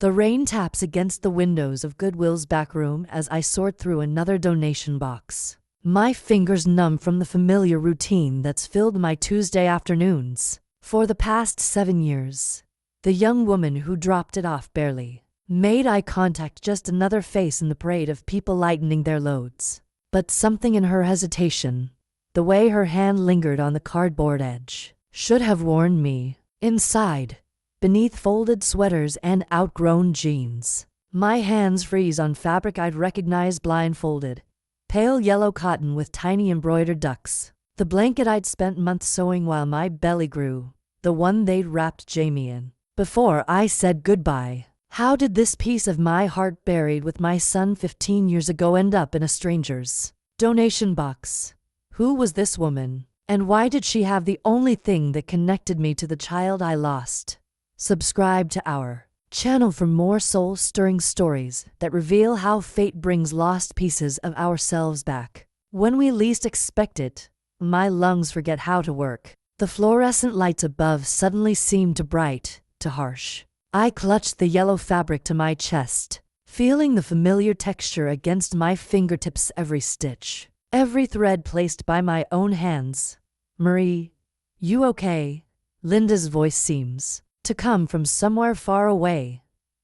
The rain taps against the windows of Goodwill's back room as I sort through another donation box. My fingers numb from the familiar routine that's filled my Tuesday afternoons. For the past 7 years, the young woman who dropped it off barely made eye contact, just another face in the parade of people lightening their loads. But something in her hesitation, the way her hand lingered on the cardboard edge, should have warned me. Inside, beneath folded sweaters and outgrown jeans, my hands freeze on fabric I'd recognize blindfolded. Pale yellow cotton with tiny embroidered ducks. The blanket I'd spent months sewing while my belly grew. The one they'd wrapped Jamie in before I said goodbye. How did this piece of my heart buried with my son 15 years ago end up in a stranger's donation box? Who was this woman? And why did she have the only thing that connected me to the child I lost? Subscribe to our channel for more soul-stirring stories that reveal how fate brings lost pieces of ourselves back when we least expect it. My lungs forget how to work. The fluorescent lights above suddenly seemed too bright, too harsh. I clutched the yellow fabric to my chest, feeling the familiar texture against my fingertips, every stitch, every thread placed by my own hands. Marie, you okay? Linda's voice seems to come from somewhere far away.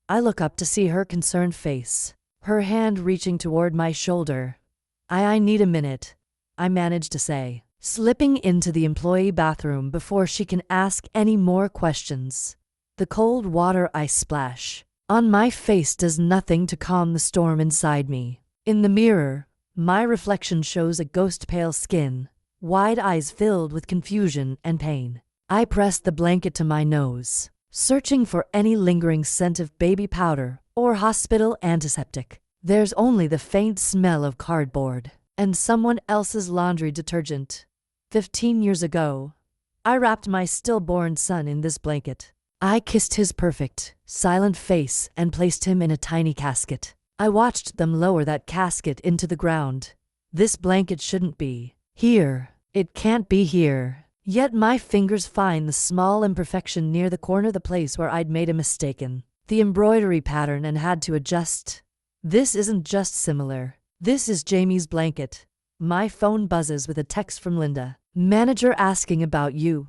I look up to see her concerned face, her hand reaching toward my shoulder. I need a minute, I manage to say, slipping into the employee bathroom before she can ask any more questions. The cold water I splash on my face does nothing to calm the storm inside me. In the mirror, my reflection shows a ghost pale skin, wide eyes filled with confusion and pain. I press the blanket to my nose, searching for any lingering scent of baby powder or hospital antiseptic. There's only the faint smell of cardboard and someone else's laundry detergent. 15 years ago, I wrapped my stillborn son in this blanket. I kissed his perfect, silent face and placed him in a tiny casket. I watched them lower that casket into the ground. This blanket shouldn't be here. It can't be here. Yet my fingers find the small imperfection near the corner, the place where I'd made a mistake in the embroidery pattern and had to adjust. This isn't just similar. This is Jamie's blanket. My phone buzzes with a text from Linda. Manager asking about you.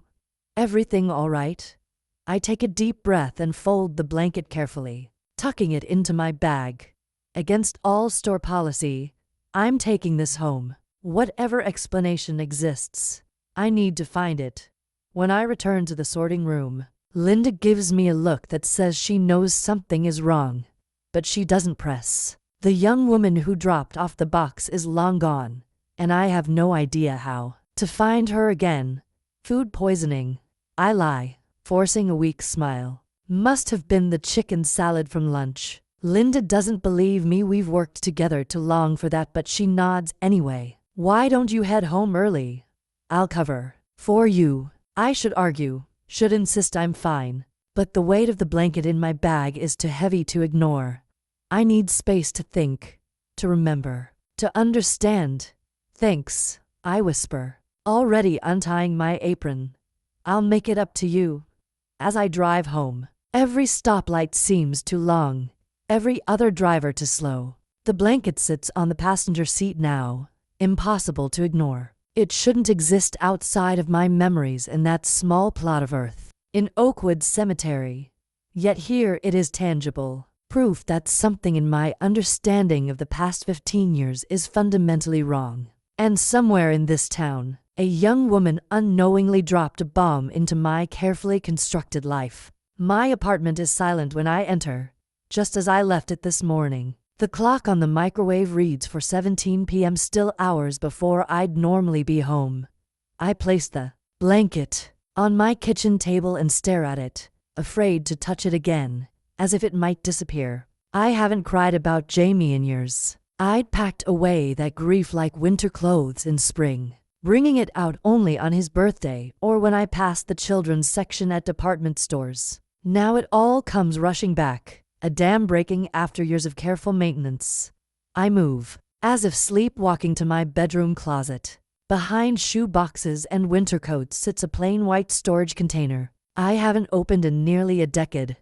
Everything all right? I take a deep breath and fold the blanket carefully, tucking it into my bag. Against all store policy, I'm taking this home. Whatever explanation exists, I need to find it. When I return to the sorting room, Linda gives me a look that says she knows something is wrong, but she doesn't press. The young woman who dropped off the box is long gone, and I have no idea how to find her again. Food poisoning, I lie, forcing a weak smile. Must have been the chicken salad from lunch. Linda doesn't believe me. We've worked together too long for that, but she nods anyway. Why don't you head home early? I'll cover for you. I should argue, should insist I'm fine, but the weight of the blanket in my bag is too heavy to ignore. I need space to think, to remember, to understand. Thanks, I whisper, already untying my apron. I'll make it up to you. As I drive home, every stoplight seems too long, every other driver too slow. The blanket sits on the passenger seat now, impossible to ignore. It shouldn't exist outside of my memories in that small plot of earth in Oakwood Cemetery. Yet here it is, tangible, proof that something in my understanding of the past 15 years is fundamentally wrong. And somewhere in this town, a young woman unknowingly dropped a bomb into my carefully constructed life. My apartment is silent when I enter, just as I left it this morning. The clock on the microwave reads for 17 p.m., still hours before I'd normally be home. I place the blanket on my kitchen table and stare at it, afraid to touch it again, as if it might disappear. I haven't cried about Jamie in years. I'd packed away that grief like winter clothes in spring, bringing it out only on his birthday or when I passed the children's section at department stores. Now it all comes rushing back, a dam breaking after years of careful maintenance. I move, as if sleepwalking, to my bedroom closet. Behind shoe boxes and winter coats sits a plain white storage container I haven't opened in nearly a decade.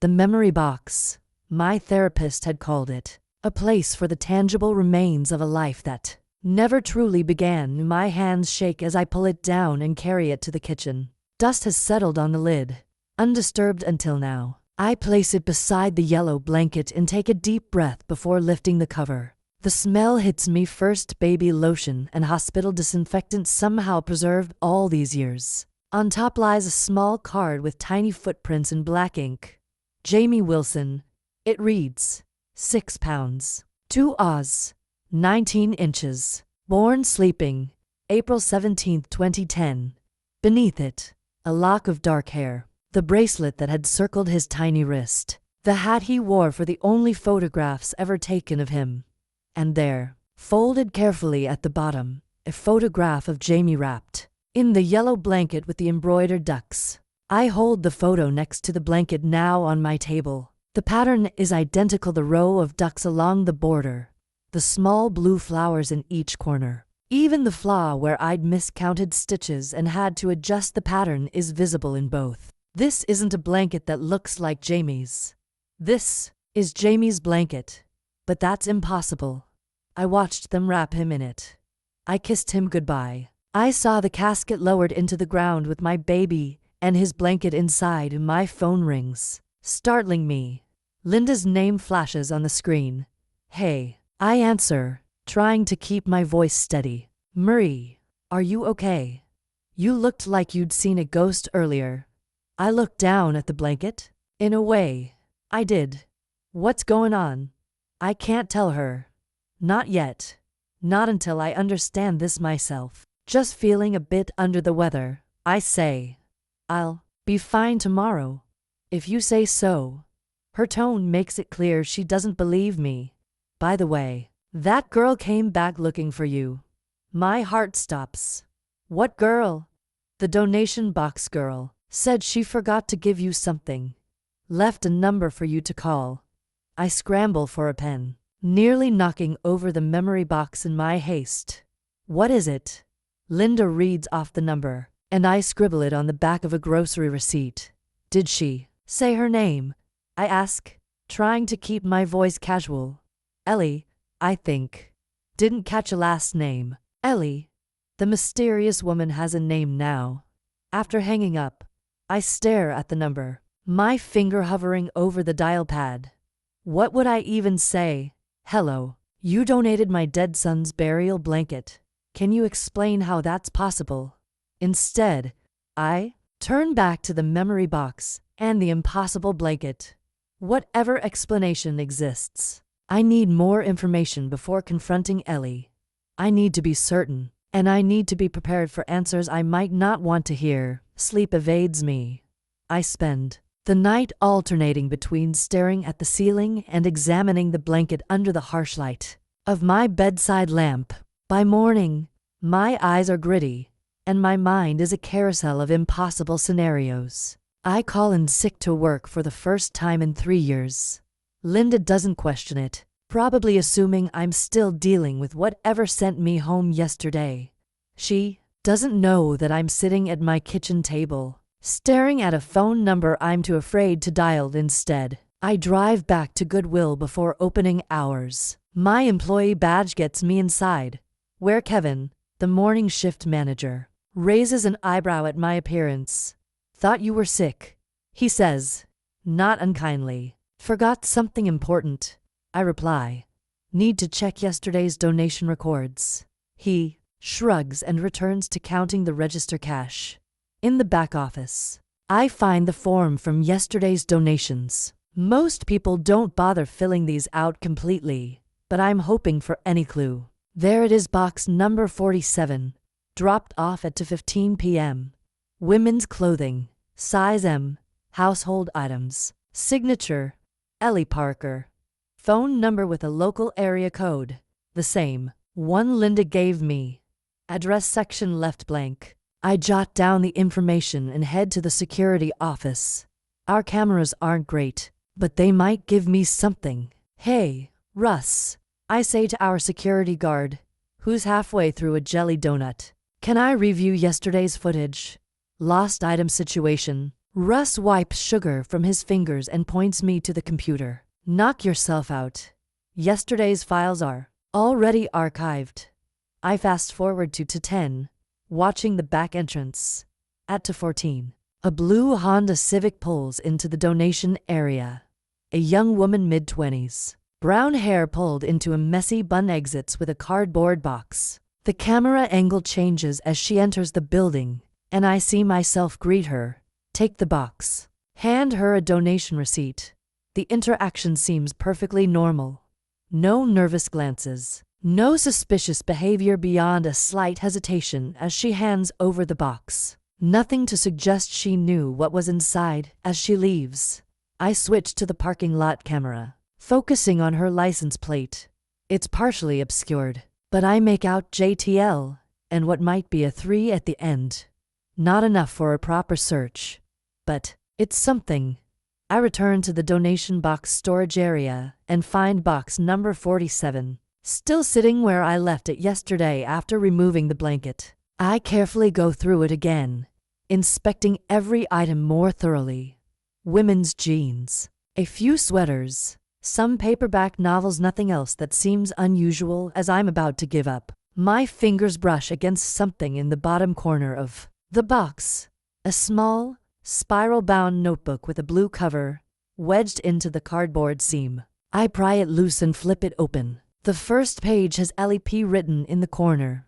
The memory box, My therapist had called it a place for the tangible remains of a life that never truly began. My hands shake as I pull it down and carry it to the kitchen. Dust has settled on the lid, undisturbed until now. I place it beside the yellow blanket and take a deep breath before lifting the cover. The smell hits me first, baby lotion and hospital disinfectant somehow preserved all these years. On top lies a small card with tiny footprints in black ink. Jamie Wilson. It reads, 6 pounds, 2 Oz, 19 inches. Born sleeping, April 17, 2010. Beneath it, a lock of dark hair. The bracelet that had circled his tiny wrist. The hat he wore for the only photographs ever taken of him. And there, folded carefully at the bottom, a photograph of Jamie wrapped in the yellow blanket with the embroidered ducks. I hold the photo next to the blanket now on my table. The pattern is identical, the row of ducks along the border, the small blue flowers in each corner. Even the flaw where I'd miscounted stitches and had to adjust the pattern is visible in both. This isn't a blanket that looks like Jamie's. This is Jamie's blanket. But that's impossible. I watched them wrap him in it. I kissed him goodbye. I saw the casket lowered into the ground with my baby and his blanket inside. My phone rings, startling me. Linda's name flashes on the screen. Hey. I answer, trying to keep my voice steady. Marie, are you okay? You looked like you'd seen a ghost earlier. I looked down at the blanket. In a way, I did. What's going on? I can't tell her. Not yet. Not until I understand this myself. Just feeling a bit under the weather, I say. I'll be fine tomorrow, if you say so. Her tone makes it clear she doesn't believe me. By the way, that girl came back looking for you. My heart stops. What girl? The donation box girl. Said she forgot to give you something. Left a number for you to call. I scramble for a pen, nearly knocking over the memory box in my haste. What is it? Linda reads off the number, and I scribble it on the back of a grocery receipt. Did she say her name? I ask, trying to keep my voice casual. Ellie, I think. Didn't catch a last name. Ellie. The mysterious woman has a name now. After hanging up, I stare at the number, my finger hovering over the dial pad. What would I even say? Hello, you donated my dead son's burial blanket. Can you explain how that's possible? Instead, I turn back to the memory box and the impossible blanket. Whatever explanation exists, I need more information before confronting Ellie. I need to be certain, and I need to be prepared for answers I might not want to hear. Sleep evades me. I spend the night alternating between staring at the ceiling and examining the blanket under the harsh light of my bedside lamp. By morning, my eyes are gritty, and my mind is a carousel of impossible scenarios. I call in sick to work for the first time in 3 years. Linda doesn't question it, probably assuming I'm still dealing with whatever sent me home yesterday. She doesn't know that I'm sitting at my kitchen table, staring at a phone number I'm too afraid to dial instead. I drive back to Goodwill before opening hours. My employee badge gets me inside, where Kevin, the morning shift manager, raises an eyebrow at my appearance. Thought you were sick, he says, not unkindly. Forgot something important, I reply. Need to check yesterday's donation records. He shrugs and returns to counting the register cash. In the back office, I find the form from yesterday's donations. Most people don't bother filling these out completely, but I'm hoping for any clue. There it is, box number 47, dropped off at 2:15 p.m. Women's clothing, size M, household items, signature, Ellie Parker. Phone number with a local area code, the same one Linda gave me. Address section left blank. I jot down the information and head to the security office. Our cameras aren't great, but they might give me something. Hey, Russ, I say to our security guard, who's halfway through a jelly donut. Can I review yesterday's footage? Lost item situation. Russ wipes sugar from his fingers and points me to the computer. Knock yourself out. Yesterday's files are already archived. I fast forward to 10, watching the back entrance. At to 14, a blue Honda Civic pulls into the donation area. A young woman mid-20s, brown hair pulled into a messy bun exits with a cardboard box. The camera angle changes as she enters the building, and I see myself greet her, take the box, hand her a donation receipt. The interaction seems perfectly normal. No nervous glances, no suspicious behavior beyond a slight hesitation as she hands over the box. Nothing to suggest she knew what was inside as she leaves. I switch to the parking lot camera, focusing on her license plate. It's partially obscured, but I make out JTL and what might be a 3 at the end. Not enough for a proper search, but it's something. I return to the donation box storage area and find box number 47, still sitting where I left it yesterday after removing the blanket. I carefully go through it again, inspecting every item more thoroughly. Women's jeans, a few sweaters, some paperback novels, nothing else that seems unusual as I'm about to give up. My fingers brush against something in the bottom corner of the box, a small, spiral-bound notebook with a blue cover, wedged into the cardboard seam. I pry it loose and flip it open. The first page has LEP written in the corner.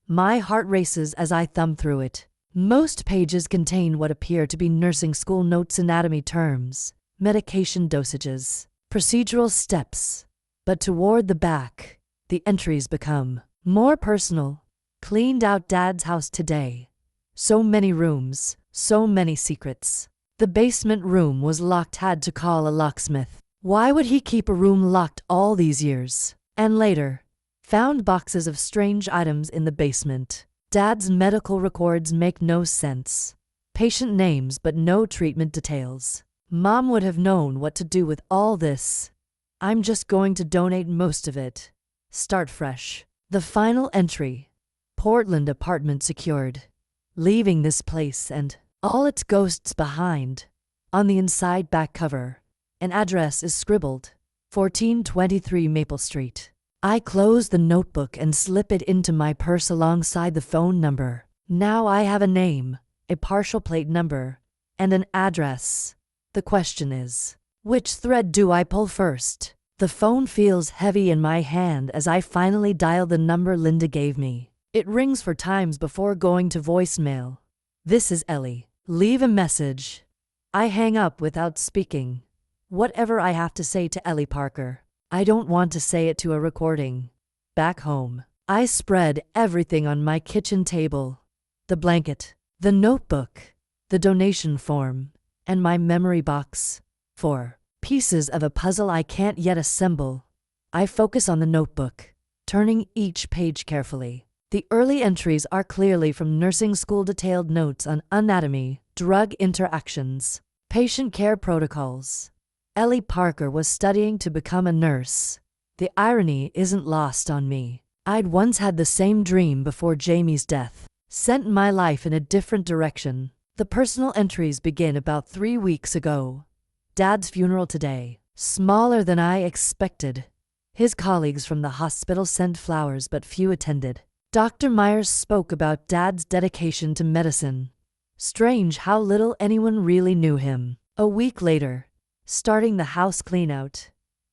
My heart races as I thumb through it. Most pages contain what appear to be nursing school notes, anatomy terms, medication dosages, procedural steps. But toward the back, the entries become more personal. Cleaned out Dad's house today. So many rooms, so many secrets. The basement room was locked, had to call a locksmith. Why would he keep a room locked all these years? And later, found boxes of strange items in the basement. Dad's medical records make no sense. Patient names but no treatment details. Mom would have known what to do with all this. I'm just going to donate most of it. Start fresh. The final entry. Portland apartment secured. Leaving this place and all its ghosts behind. On the inside back cover, an address is scribbled. 1423 Maple Street. I close the notebook and slip it into my purse alongside the phone number. Now I have a name, a partial plate number, and an address. The question is, which thread do I pull first? The phone feels heavy in my hand as I finally dial the number Linda gave me. It rings 4 times before going to voicemail. This is Ellie. Leave a message. I hang up without speaking. Whatever I have to say to Ellie Parker, I don't want to say it to a recording. Back home, I spread everything on my kitchen table. The blanket, the notebook, the donation form, and my memory box. 4 pieces of a puzzle I can't yet assemble. I focus on the notebook, turning each page carefully. The early entries are clearly from nursing school, detailed notes on anatomy, drug interactions, patient care protocols. Ellie Parker was studying to become a nurse. The irony isn't lost on me. I'd once had the same dream before Jamie's death, sent my life in a different direction. The personal entries begin about 3 weeks ago. Dad's funeral today, smaller than I expected. His colleagues from the hospital sent flowers but few attended. Dr. Myers spoke about Dad's dedication to medicine. Strange how little anyone really knew him. A week later, starting the house cleanout.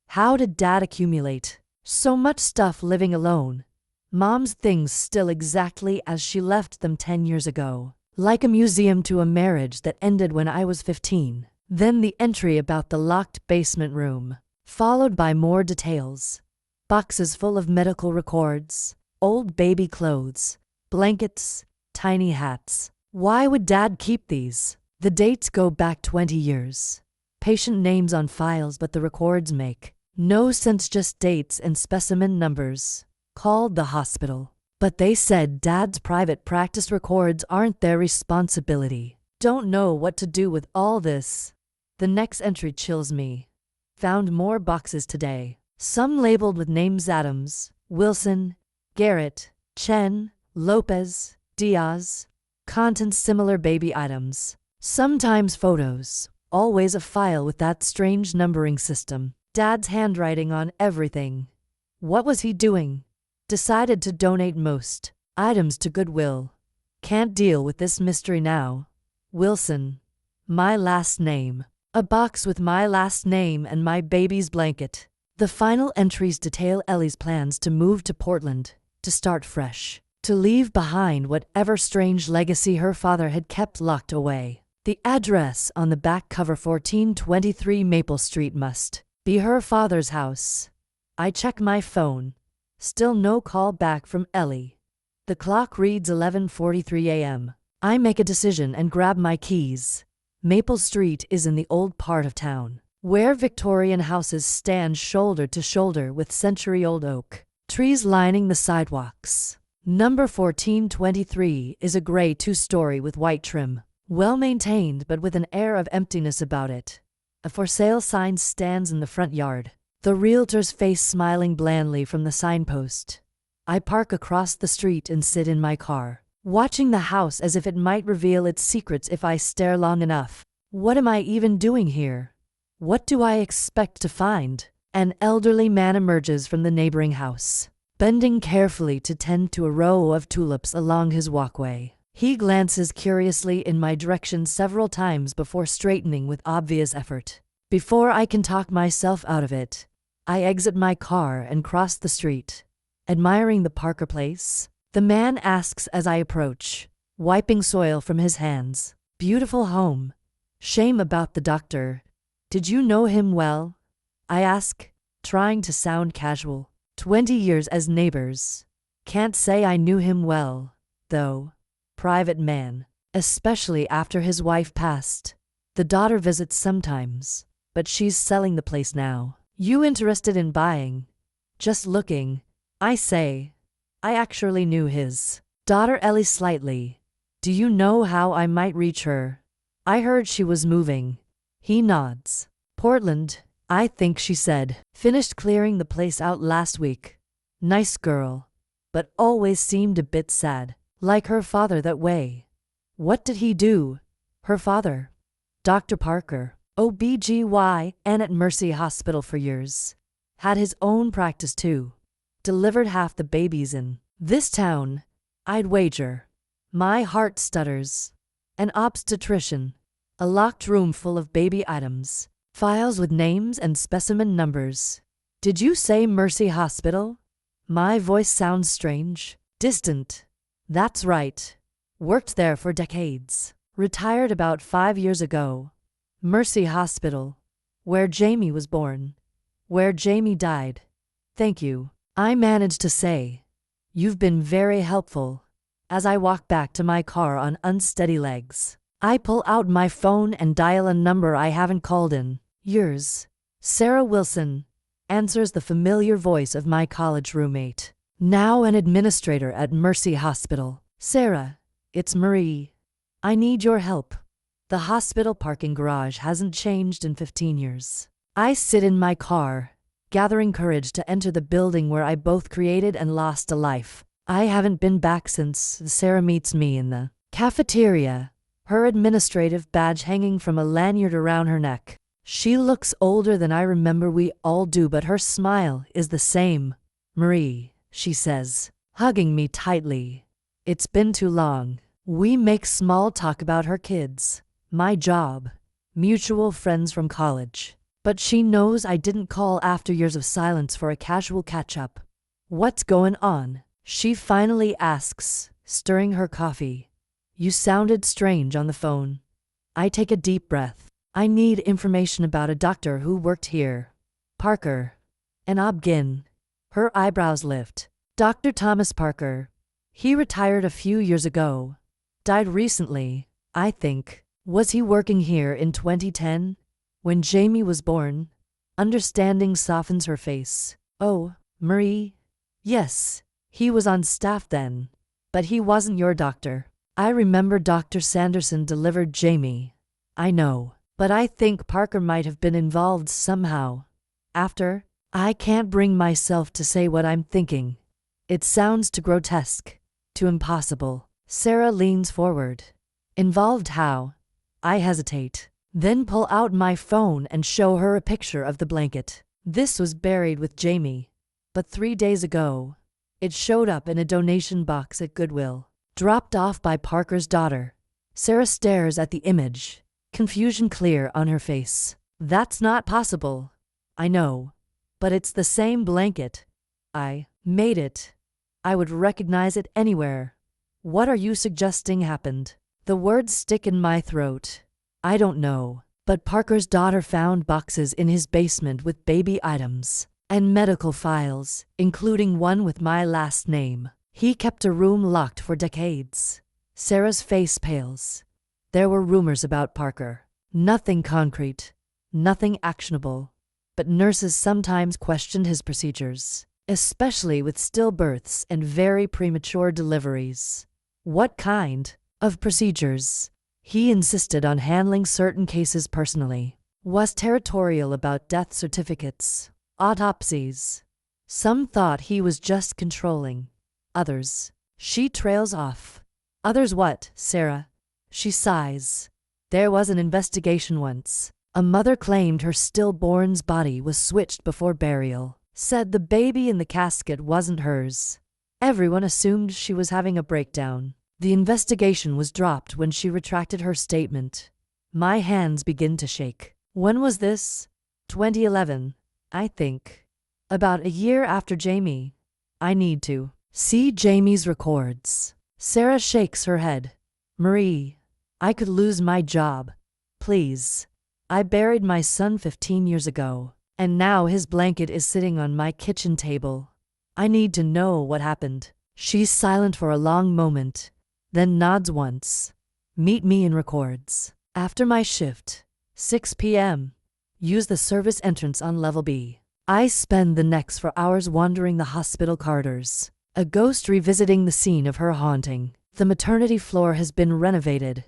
How did Dad accumulate so much stuff living alone? Mom's things still exactly as she left them 10 years ago. Like a museum to a marriage that ended when I was 15. Then the entry about the locked basement room, followed by more details. Boxes full of medical records, old baby clothes, blankets, tiny hats. Why would Dad keep these? The dates go back 20 years. Patient names on files, but the records make no sense, just dates and specimen numbers. Called the hospital, but they said Dad's private practice records aren't their responsibility. Don't know what to do with all this. The next entry chills me. Found more boxes today. Some labeled with names: Adams, Wilson, Garrett, Chen, Lopez, Diaz. Contents similar: baby items. Sometimes photos. Always a file with that strange numbering system. Dad's handwriting on everything. What was he doing? Decided to donate most items to Goodwill. Can't deal with this mystery now. Wilson. My last name. A box with my last name and my baby's blanket. The final entries detail Ellie's plans to move to Portland, to start fresh, to leave behind whatever strange legacy her father had kept locked away. The address on the back cover, 1423 Maple Street, must be her father's house. I check my phone. Still no call back from Ellie. The clock reads 11:43 a.m. I make a decision and grab my keys. Maple Street is in the old part of town, where Victorian houses stand shoulder to shoulder with century-old oak trees lining the sidewalks. Number 1423 is a gray two-story with white trim, well-maintained but with an air of emptiness about it. A for sale sign stands in the front yard, the realtor's face smiling blandly from the signpost. I park across the street and sit in my car, watching the house as if it might reveal its secrets if I stare long enough. What am I even doing here? What do I expect to find? An elderly man emerges from the neighboring house, bending carefully to tend to a row of tulips along his walkway. He glances curiously in my direction several times before straightening with obvious effort. Before I can talk myself out of it, I exit my car and cross the street. Admiring the Parker place? The man asks as I approach, wiping soil from his hands. Beautiful home. Shame about the doctor. Did you know him well? I ask, trying to sound casual. 20 years as neighbors. Can't say I knew him well, though. Private man, especially after his wife passed. The daughter visits sometimes, but she's selling the place now. You interested in buying? Just looking. I say. I actually knew his daughter Ellie slightly. Do you know how I might reach her? I heard she was moving. He nods. Portland, I think she said. Finished clearing the place out last week. Nice girl, but always seemed a bit sad. Like her father that way. What did he do? Her father? Dr. Parker. OBGYN at Mercy Hospital for years. Had his own practice too. Delivered half the babies in this town, I'd wager. My heart stutters. An obstetrician. A locked room full of baby items. Files with names and specimen numbers. Did you say Mercy Hospital? My voice sounds strange. Distant. That's right. Worked there for decades. Retired about 5 years ago. Mercy Hospital. Where Jamie was born. Where Jamie died. Thank you. I managed to say. You've been very helpful. As I walk back to my car on unsteady legs, I pull out my phone and dial a number I haven't called in years. Sarah Wilson, answers the familiar voice of my college roommate, now an administrator at Mercy Hospital. Sarah, it's Marie. I need your help. The hospital parking garage hasn't changed in 15 years. I sit in my car, gathering courage to enter the building where I both created and lost a life. I haven't been back since Sarah meets me in the cafeteria, her administrative badge hanging from a lanyard around her neck. She looks older than I remember we all do, but her smile is the same. Marie, she says, hugging me tightly. It's been too long. We make small talk about her kids, my job, mutual friends from college. But she knows I didn't call after years of silence for a casual catch-up. What's going on? She finally asks, stirring her coffee. You sounded strange on the phone. I take a deep breath. I need information about a doctor who worked here. Parker. An Obgyn. Her eyebrows lift. Dr. Thomas Parker. He retired a few years ago. Died recently, I think. Was he working here in 2010? When Jamie was born? Understanding softens her face. Oh, Marie? Yes, he was on staff then. But he wasn't your doctor. I remember Dr. Sanderson delivered Jamie. I know. But I think Parker might have been involved somehow. After? I can't bring myself to say what I'm thinking. It sounds too grotesque, too impossible. Sarah leans forward. Involved how? I hesitate. Then pull out my phone and show her a picture of the blanket. This was buried with Jamie, but 3 days ago, it showed up in a donation box at Goodwill, dropped off by Parker's daughter. Sarah stares at the image, confusion clear on her face. That's not possible. I know, but it's the same blanket. I made it. I would recognize it anywhere. What are you suggesting happened? The words stick in my throat. I don't know, but Parker's daughter found boxes in his basement with baby items and medical files, including one with my last name. He kept a room locked for decades. Sarah's face pales. There were rumors about Parker. Nothing concrete, nothing actionable, but nurses sometimes questioned his procedures, especially with stillbirths and very premature deliveries. What kind of procedures? He insisted on handling certain cases personally, was territorial about death certificates, autopsies. Some thought he was just controlling. Others. She trails off. Others what, Sarah? She sighs. There was an investigation once. A mother claimed her stillborn's body was switched before burial, said the baby in the casket wasn't hers. Everyone assumed she was having a breakdown. The investigation was dropped when she retracted her statement. My hands begin to shake. When was this? 2011, I think. About a year after Jamie. I need to see Jamie's records. Sarah shakes her head. Marie, I could lose my job. Please. I buried my son 15 years ago, and now his blanket is sitting on my kitchen table. I need to know what happened. She's silent for a long moment, then nods once. Meet me in records. After my shift, 6 p.m. Use the service entrance on level B. I spend the next 4 hours wandering the hospital corridors, a ghost revisiting the scene of her haunting. The maternity floor has been renovated,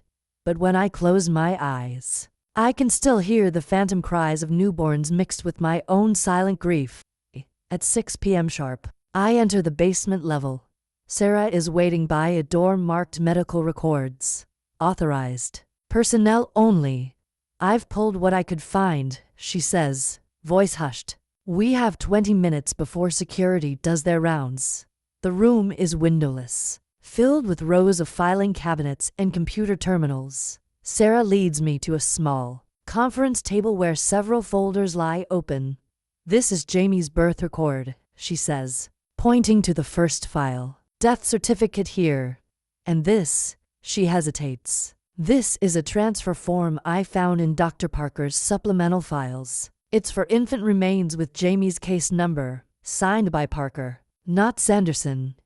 but when I close my eyes, I can still hear the phantom cries of newborns mixed with my own silent grief. At 6 p.m. sharp, I enter the basement level. Sarah is waiting by a door marked medical records. Authorized. Personnel only. I've pulled what I could find, she says, voice hushed. We have 20 minutes before security does their rounds. The room is windowless, filled with rows of filing cabinets and computer terminals. Sarah leads me to a small conference table where several folders lie open. This is Jamie's birth record, she says, pointing to the first file. Death certificate here. And this, she hesitates. This is a transfer form I found in Dr. Parker's supplemental files. It's for infant remains with Jamie's case number, signed by Parker, not Sanderson.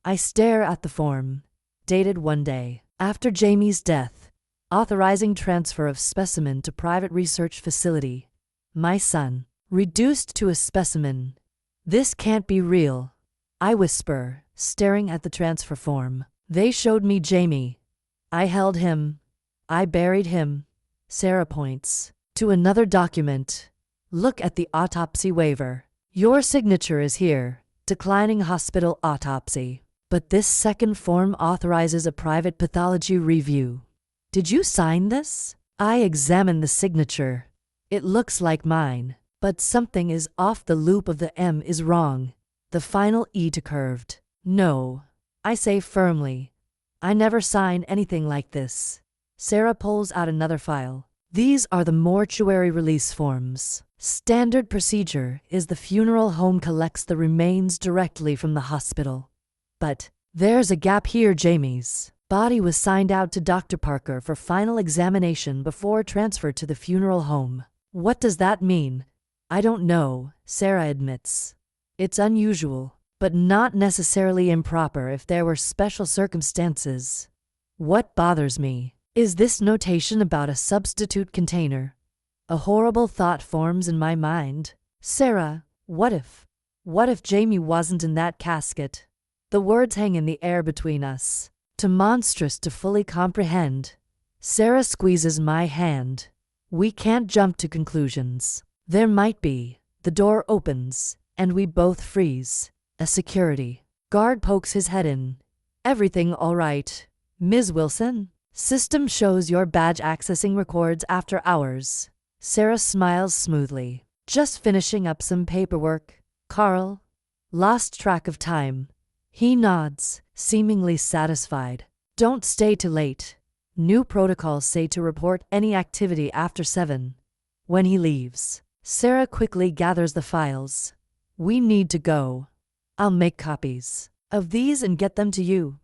I stare at the form, dated 1 day after Jamie's death, authorizing transfer of specimen to private research facility. My son, reduced to a specimen. This can't be real, I whisper, staring at the transfer form. They showed me Jamie. I held him. I buried him. Sarah points to another document. Look at the autopsy waiver. Your signature is here, declining hospital autopsy. But this second form authorizes a private pathology review. Did you sign this? I examine the signature. It looks like mine, but something is off. The loop of the M is wrong. The final E to curved. No, I say firmly. I never sign anything like this. Sarah pulls out another file. These are the mortuary release forms. Standard procedure is the funeral home collects the remains directly from the hospital. But there's a gap here. Jamie's body was signed out to Dr. Parker for final examination before transfer to the funeral home. What does that mean? I don't know, Sarah admits. It's unusual, but not necessarily improper if there were special circumstances. What bothers me is this notation about a substitute container. A horrible thought forms in my mind. Sarah, what if Jamie wasn't in that casket? The words hang in the air between us, too monstrous to fully comprehend. Sarah squeezes my hand. We can't jump to conclusions. There might be. The door opens, and we both freeze. A security guard pokes his head in. Everything all right, Ms. Wilson? System shows your badge accessing records after hours. Sarah smiles smoothly. Just finishing up some paperwork, Carl. Lost track of time. He nods, seemingly satisfied. Don't stay too late. New protocols say to report any activity after 7. When he leaves, Sarah quickly gathers the files. We need to go. I'll make copies of these and get them to you.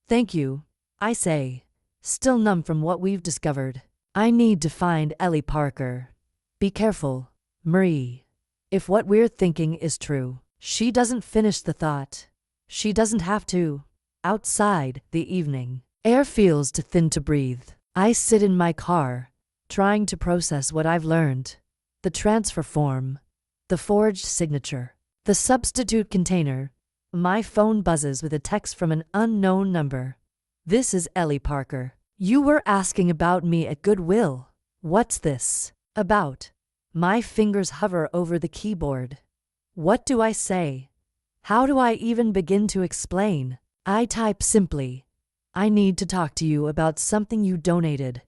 Thank you, I say, still numb from what we've discovered. I need to find Ellie Parker. Be careful, Marie. If what we're thinking is true, she doesn't finish the thought. She doesn't have to. Outside, the evening air feels too thin to breathe. I sit in my car, trying to process what I've learned. The transfer form, the forged signature, the substitute container. My phone buzzes with a text from an unknown number. This is Ellie Parker. You were asking about me at Goodwill. What's this about? My fingers hover over the keyboard. What do I say? How do I even begin to explain? I type simply, I need to talk to you about something you donated.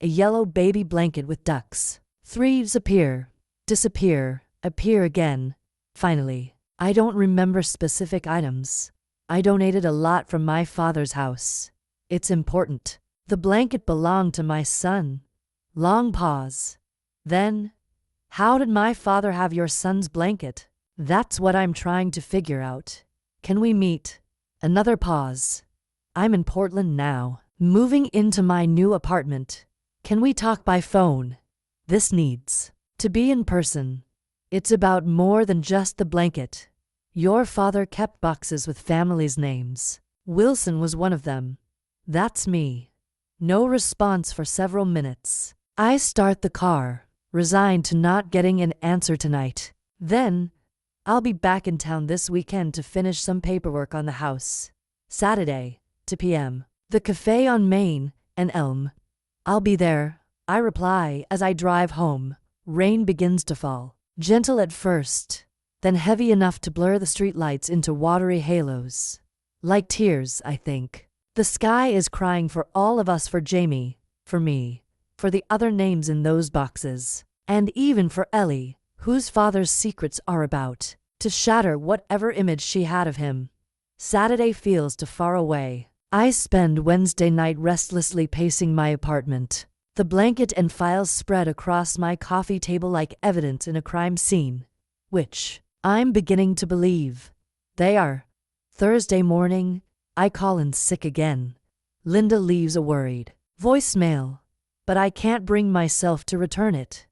A yellow baby blanket with ducks. 3s appear, disappear, appear again. Finally, I don't remember specific items. I donated a lot from my father's house. It's important. The blanket belonged to my son. Long pause. Then, how did my father have your son's blanket? That's what I'm trying to figure out. Can we meet? Another pause. I'm in Portland now, moving into my new apartment. Can we talk by phone? This needs to be in person. It's about more than just the blanket. Your father kept boxes with families' names. Wilson was one of them. That's me. No response for several minutes. I start the car, resigned to not getting an answer tonight. Then, I'll be back in town this weekend to finish some paperwork on the house. Saturday, 2 p.m. The cafe on Main and Elm. I'll be there, I reply as I drive home. Rain begins to fall. Gentle at first, then heavy enough to blur the streetlights into watery halos. Like tears, I think. The sky is crying for all of us, for Jamie, for me, for the other names in those boxes, and even for Ellie, whose father's secrets are about to shatter whatever image she had of him. Saturday feels too far away. I spend Wednesday night restlessly pacing my apartment. The blanket and files spread across my coffee table like evidence in a crime scene, which I'm beginning to believe they are. Thursday morning, I call in sick again. Linda leaves a worried voicemail, but I can't bring myself to return it.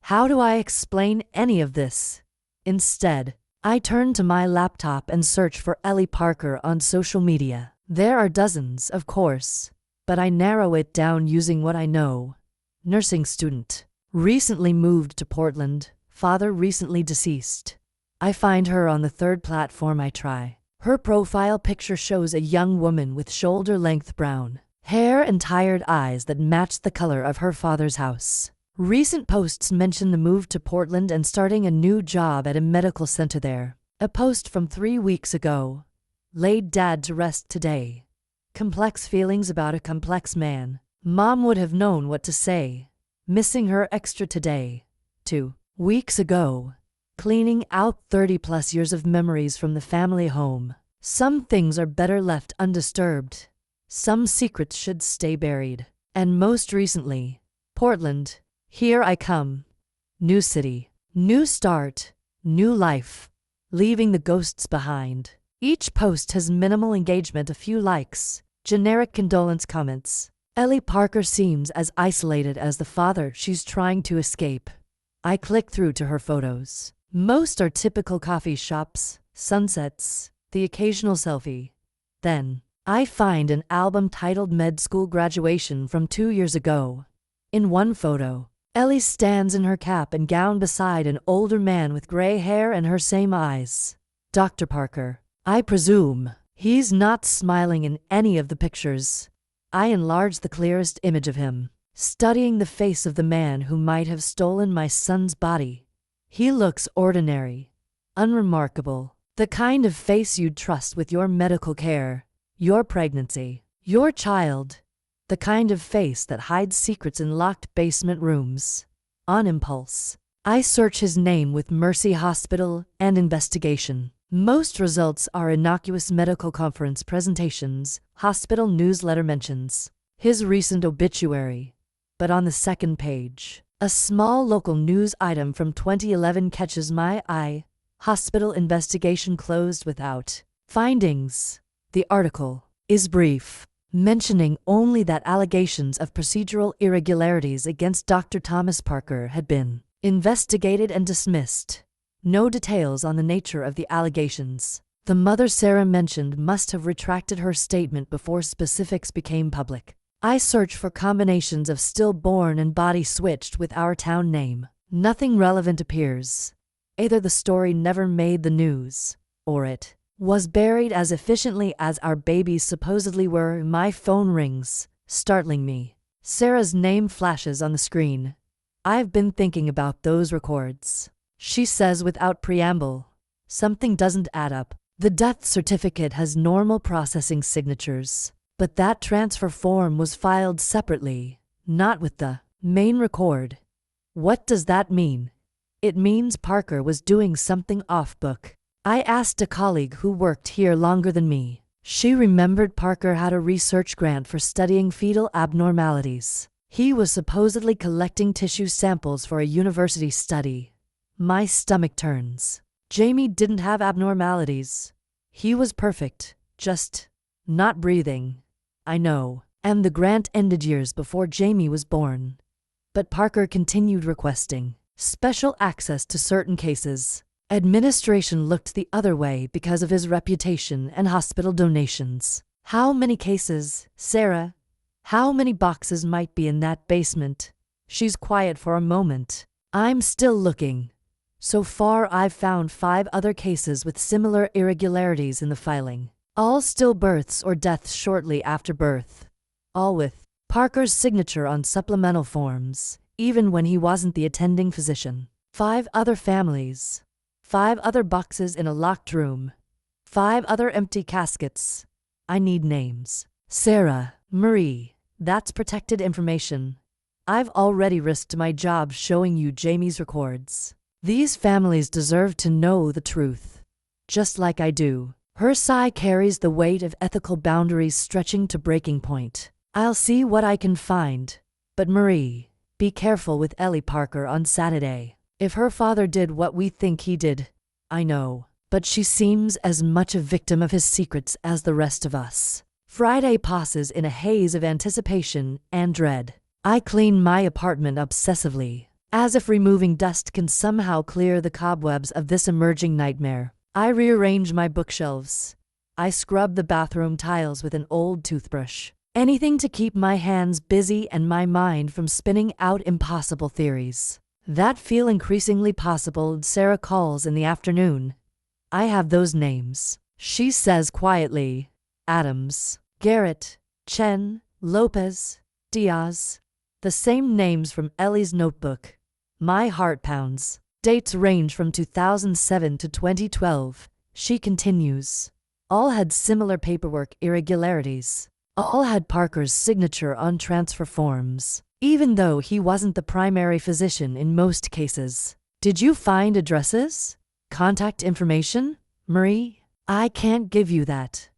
How do I explain any of this? Instead, I turn to my laptop and search for Ellie Parker on social media. There are dozens, of course, but I narrow it down using what I know. Nursing student. Recently moved to Portland. Father recently deceased. I find her on the third platform I try. Her profile picture shows a young woman with shoulder-length brown hair and tired eyes that match the color of her father's house. Recent posts mention the move to Portland and starting a new job at a medical center there. A post from 3 weeks ago. Laid dad to rest today. Complex feelings about a complex man. Mom would have known what to say. Missing her extra today. 2 weeks ago. Cleaning out 30+ years of memories from the family home. Some things are better left undisturbed. Some secrets should stay buried. And most recently, Portland. Here I come. New city. New start. New life. Leaving the ghosts behind. Each post has minimal engagement, a few likes, generic condolence comments. Ellie Parker seems as isolated as the father she's trying to escape. I click through to her photos. Most are typical coffee shops, sunsets, the occasional selfie. Then, I find an album titled Med School Graduation from 2 years ago. In one photo, Ellie stands in her cap and gown beside an older man with gray hair and her same eyes. Dr. Parker. I presume he's not smiling in any of the pictures. I enlarge the clearest image of him, studying the face of the man who might have stolen my son's body. He looks ordinary, unremarkable, the kind of face you'd trust with your medical care, your pregnancy, your child, the kind of face that hides secrets in locked basement rooms. On impulse, I search his name with Mercy Hospital and investigation. Most results are innocuous medical conference presentations, hospital newsletter mentions, his recent obituary. But on the second page, a small local news item from 2011 catches my eye. Hospital investigation closed without findings. The article is brief, mentioning only that allegations of procedural irregularities against Dr. Thomas Parker had been investigated and dismissed. No details on the nature of the allegations. The mother Sarah mentioned must have retracted her statement before specifics became public. I search for combinations of stillborn and body switched with our town name. Nothing relevant appears. Either the story never made the news, or it was buried as efficiently as our babies supposedly were. My phone rings, startling me. Sarah's name flashes on the screen. I've been thinking about those records. She says without preamble. Something doesn't add up. The death certificate has normal processing signatures, but that transfer form was filed separately, not with the main record. What does that mean? It means Parker was doing something off-book. I asked a colleague who worked here longer than me. She remembered Parker had a research grant for studying fetal abnormalities. He was supposedly collecting tissue samples for a university study. My stomach turns. Jamie didn't have abnormalities. He was perfect, just not breathing. I know, and the grant ended years before Jamie was born. But Parker continued requesting special access to certain cases. Administration looked the other way because of his reputation and hospital donations. How many cases, Sarah? How many boxes might be in that basement? She's quiet for a moment. I'm still looking. So far I've found 5 other cases with similar irregularities in the filing. All stillbirths or deaths shortly after birth. All with Parker's signature on supplemental forms, even when he wasn't the attending physician. 5 other families. 5 other boxes in a locked room. 5 other empty caskets. I need names. Sarah, Marie, that's protected information. I've already risked my job showing you Jamie's records. These families deserve to know the truth, just like I do. Her sigh carries the weight of ethical boundaries stretching to breaking point. I'll see what I can find. But Marie, be careful with Ellie Parker on Saturday. If her father did what we think he did, I know, but she seems as much a victim of his secrets as the rest of us. Friday passes in a haze of anticipation and dread. I clean my apartment obsessively, as if removing dust can somehow clear the cobwebs of this emerging nightmare. I rearrange my bookshelves. I scrub the bathroom tiles with an old toothbrush. Anything to keep my hands busy and my mind from spinning out impossible theories that feel increasingly possible. Sarah calls in the afternoon. I have those names. She says quietly, Adams, Garrett, Chen, Lopez, Diaz. The same names from Ellie's notebook. My heart pounds. Dates range from 2007 to 2012. She continues. All had similar paperwork irregularities. All had Parker's signature on transfer forms, even though he wasn't the primary physician in most cases. Did you find addresses? Contact information? Marie? I can't give you that.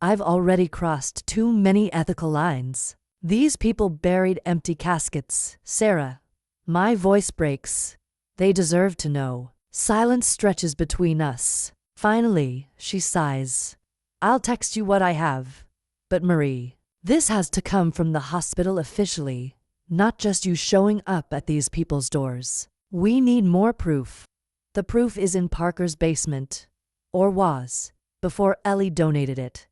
I've already crossed too many ethical lines. These people buried empty caskets. Sarah. My voice breaks. They deserve to know. Silence stretches between us. Finally, she sighs. I'll text you what I have. But Marie, this has to come from the hospital officially, not just you showing up at these people's doors. We need more proof. The proof is in Parker's basement. Or was, before Ellie donated it.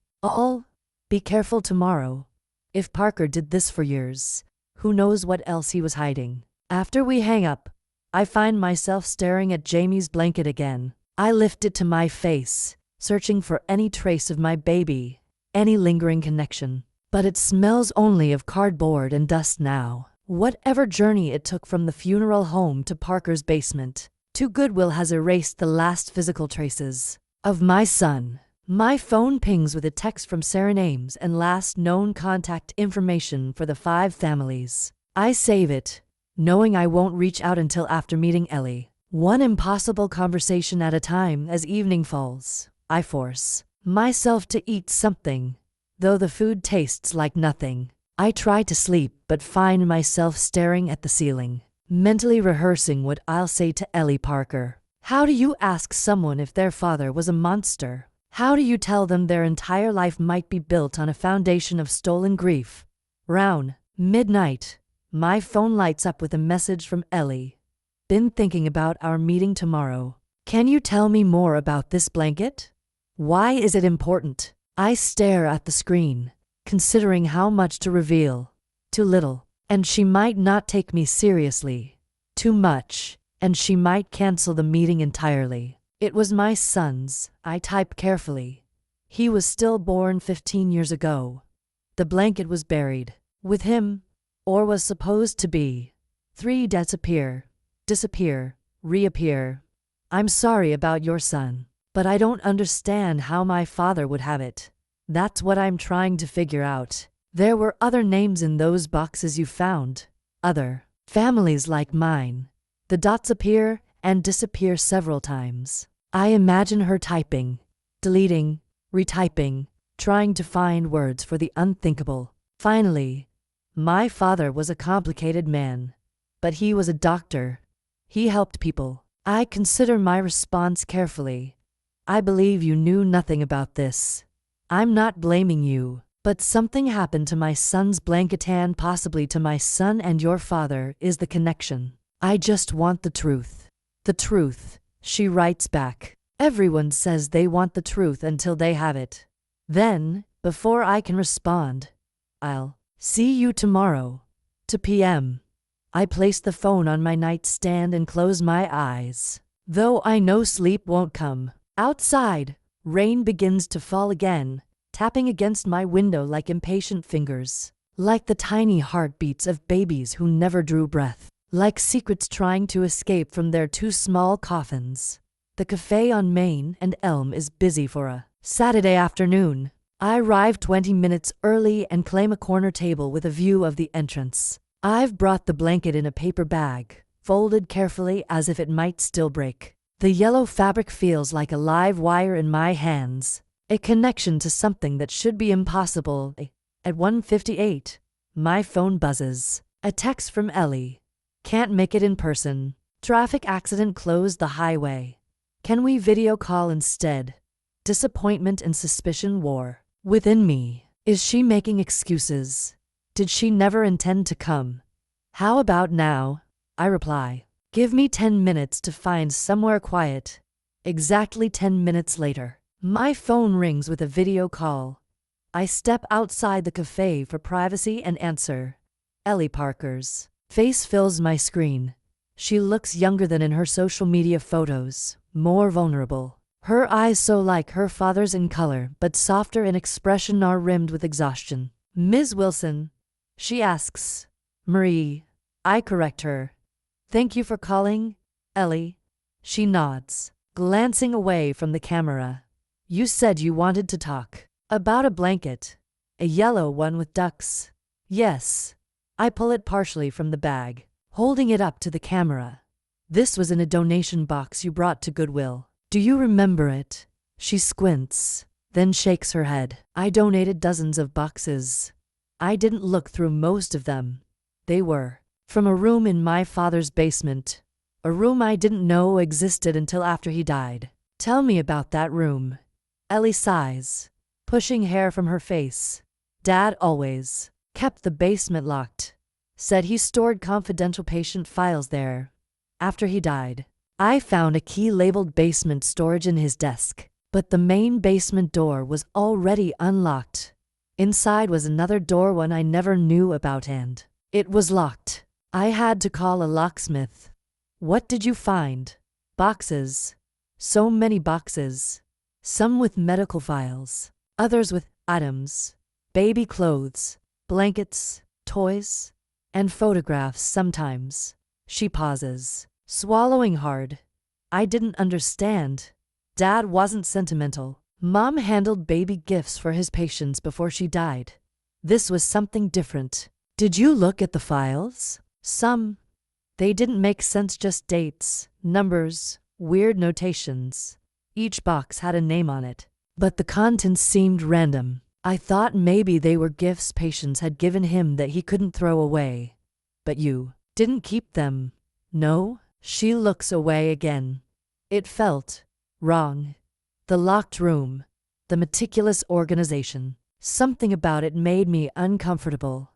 Be careful tomorrow. If Parker did this for years, who knows what else he was hiding. After we hang up, I find myself staring at Jamie's blanket again. I lift it to my face, searching for any trace of my baby, any lingering connection. But it smells only of cardboard and dust now. Whatever journey it took from the funeral home to Parker's basement, to Goodwill has erased the last physical traces of my son. My phone pings with a text from Sarah, names and last known contact information for the 5 families. I save it, knowing I won't reach out until after meeting Ellie. One impossible conversation at a time. As evening falls, I force myself to eat something, though the food tastes like nothing. I try to sleep but find myself staring at the ceiling, mentally rehearsing what I'll say to Ellie Parker. How do you ask someone if their father was a monster? How do you tell them their entire life might be built on a foundation of stolen grief? Round midnight, my phone lights up with a message from Ellie. Been thinking about our meeting tomorrow. Can you tell me more about this blanket? Why is it important? I stare at the screen, considering how much to reveal. Too little, and she might not take me seriously. Too much, and she might cancel the meeting entirely. It was my son's, I type carefully. He was stillborn 15 years ago. The blanket was buried with him, or was supposed to be. 3 deaths appear, disappear, reappear. I'm sorry about your son, but I don't understand how my father would have it. That's what I'm trying to figure out. There were other names in those boxes you found. Other families like mine. The dots appear and disappear several times. I imagine her typing, deleting, retyping, trying to find words for the unthinkable. Finally, my father was a complicated man, but he was a doctor. He helped people. I consider my response carefully. I believe you knew nothing about this. I'm not blaming you, but something happened to my son's blanket and possibly to my son and your father is the connection. I just want the truth. The truth, she writes back. Everyone says they want the truth until they have it. Then, before I can respond, I'll see you tomorrow, 2 p.m. I place the phone on my nightstand and close my eyes. Though I know sleep won't come. Outside, rain begins to fall again, tapping against my window like impatient fingers. Like the tiny heartbeats of babies who never drew breath. Like secrets trying to escape from their too small coffins. The cafe on Main and Elm is busy for a Saturday afternoon. I arrive 20 minutes early and claim a corner table with a view of the entrance. I've brought the blanket in a paper bag, folded carefully as if it might still break. The yellow fabric feels like a live wire in my hands, a connection to something that should be impossible. At 1:58, my phone buzzes. A text from Ellie. Can't make it in person. Traffic accident closed the highway. Can we video call instead? Disappointment and suspicion war within me. Is she making excuses? Did she never intend to come? How about now? I reply. Give me 10 minutes to find somewhere quiet. Exactly 10 minutes later, my phone rings with a video call. I step outside the cafe for privacy and answer. Ellie Parker's face fills my screen. She looks younger than in her social media photos, more vulnerable. Her eyes so like her father's in color, but softer in expression are rimmed with exhaustion. Ms. Wilson, she asks. Marie, I correct her. Thank you for calling, Ellie. She nods, glancing away from the camera. You said you wanted to talk about a blanket, a yellow one with ducks. Yes. I pull it partially from the bag, holding it up to the camera. This was in a donation box you brought to Goodwill. Do you remember it? She squints, then shakes her head. I donated dozens of boxes. I didn't look through most of them. They were from a room in my father's basement, a room I didn't know existed until after he died. Tell me about that room. Ellie sighs, pushing hair from her face. Dad always kept the basement locked. Said he stored confidential patient files there. After he died, I found a key labeled basement storage in his desk, but the main basement door was already unlocked. Inside was another door, one I never knew about, and it was locked. I had to call a locksmith. What did you find? Boxes. So many boxes. Some with medical files, others with items, baby clothes, blankets, toys, and photographs sometimes. She pauses, swallowing hard. I didn't understand. Dad wasn't sentimental. Mom handled baby gifts for his patients before she died. This was something different. Did you look at the files? Some. They didn't make sense, just dates, numbers, weird notations. Each box had a name on it, but the contents seemed random. I thought maybe they were gifts patients had given him that he couldn't throw away. But you didn't keep them, no? She looks away again. It felt wrong. The locked room, the meticulous organization. Something about it made me uncomfortable.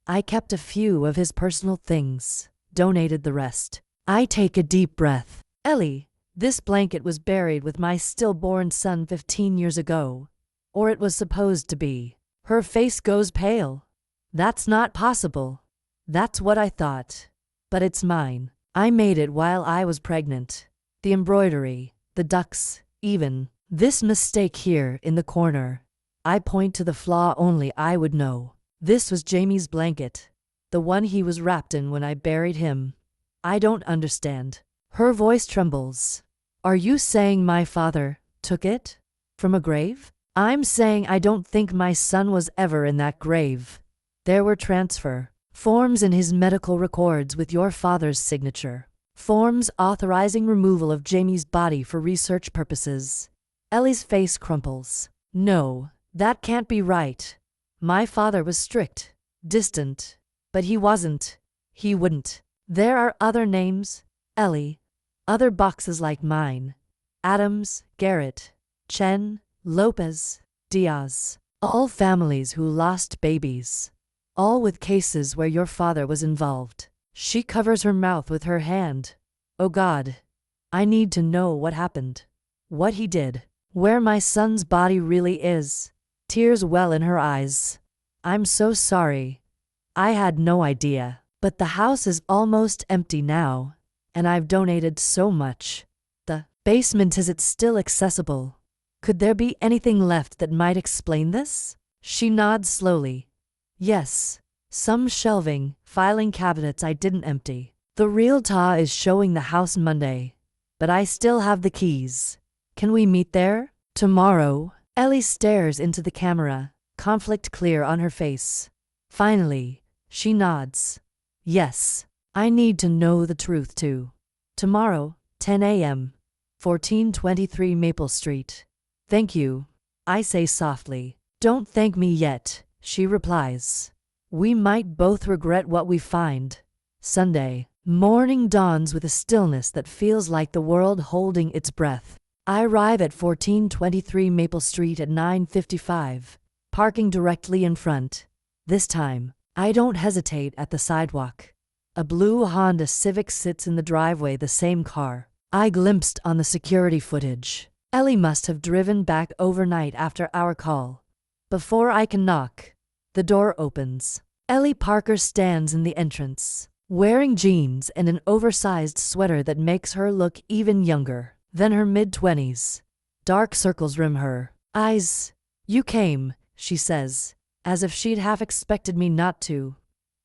I kept a few of his personal things, donated the rest. I take a deep breath. Ellie, this blanket was buried with my stillborn son 15 years ago. Or it was supposed to be. Her face goes pale. That's not possible. That's what I thought. But it's mine. I made it while I was pregnant. The embroidery, the ducks, even this mistake here in the corner. I point to the flaw only I would know. This was Jamie's blanket, the one he was wrapped in when I buried him. I don't understand. Her voice trembles. Are you saying my father took it from a grave? I'm saying I don't think my son was ever in that grave. There were transfer forms in his medical records with your father's signature. Forms authorizing removal of Jamie's body for research purposes. Ellie's face crumples. No, that can't be right. My father was strict, distant, but he wasn't. He wouldn't. There are other names, Ellie. Other boxes like mine. Adams, Garrett, Chen, Lopez, Diaz. All families who lost babies. All with cases where your father was involved. She covers her mouth with her hand. Oh God, I need to know what happened. What he did. Where my son's body really is. Tears well in her eyes. I'm so sorry. I had no idea. But the house is almost empty now, and I've donated so much. The basement, is it still accessible? Could there be anything left that might explain this? She nods slowly. Yes, some shelving, filing cabinets I didn't empty. The realtor is showing the house Monday, but I still have the keys. Can we meet there? Tomorrow? Ellie stares into the camera, conflict clear on her face. Finally, she nods. Yes, I need to know the truth too. Tomorrow, 10 a.m., 1423 Maple Street. Thank you, I say softly. Don't thank me yet, she replies. We might both regret what we find. Sunday. Morning dawns with a stillness that feels like the world holding its breath. I arrive at 1423 Maple Street at 9:55, parking directly in front. This time, I don't hesitate at the sidewalk. A blue Honda Civic sits in the driveway, the same car I glimpsed on the security footage. Ellie must have driven back overnight after our call. Before I can knock, the door opens. Ellie Parker stands in the entrance, wearing jeans and an oversized sweater that makes her look even younger than her mid-20s. Dark circles rim her eyes. You came, she says, as if she'd half expected me not to.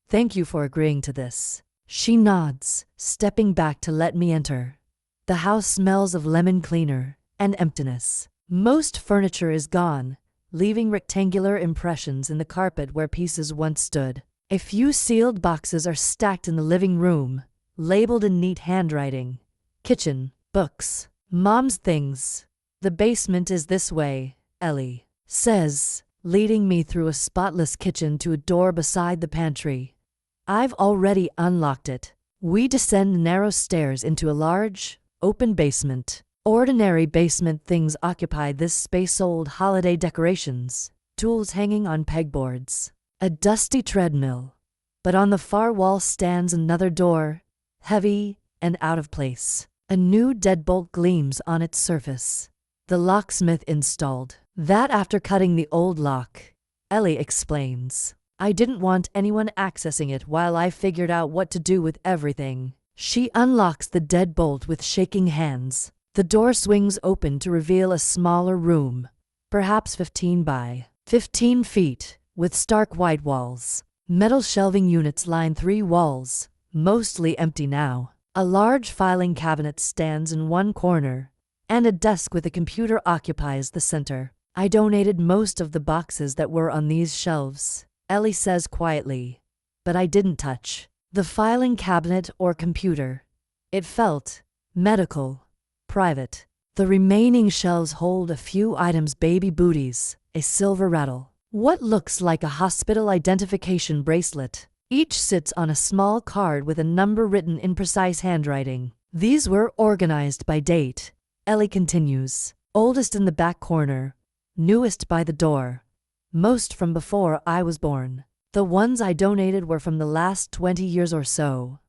Thank you for agreeing to this. She nods, stepping back to let me enter. The house smells of lemon cleaner and emptiness. Most furniture is gone, leaving rectangular impressions in the carpet where pieces once stood. A few sealed boxes are stacked in the living room, labeled in neat handwriting. Kitchen, books, mom's things. The basement is this way, Ellie says, leading me through a spotless kitchen to a door beside the pantry. I've already unlocked it. We descend narrow stairs into a large, open basement. Ordinary basement things occupy this space, old holiday decorations, tools hanging on pegboards, a dusty treadmill. But on the far wall stands another door, heavy and out of place. A new deadbolt gleams on its surface. The locksmith installed that after cutting the old lock, Ellie explains. I didn't want anyone accessing it while I figured out what to do with everything. She unlocks the deadbolt with shaking hands. The door swings open to reveal a smaller room, perhaps 15 by 15 feet, with stark white walls. Metal shelving units line 3 walls, mostly empty now. A large filing cabinet stands in one corner, and a desk with a computer occupies the center. I donated most of the boxes that were on these shelves, Ellie says quietly, but I didn't touch The filing cabinet or computer. It felt medical, private. The remaining shelves hold a few items: baby booties, a silver rattle, what looks like a hospital identification bracelet. Each sits on a small card with a number written in precise handwriting. These were organized by date. Ellie continues. Oldest in the back corner, newest by the door, most from before I was born. The ones I donated were from the last 20 years or so.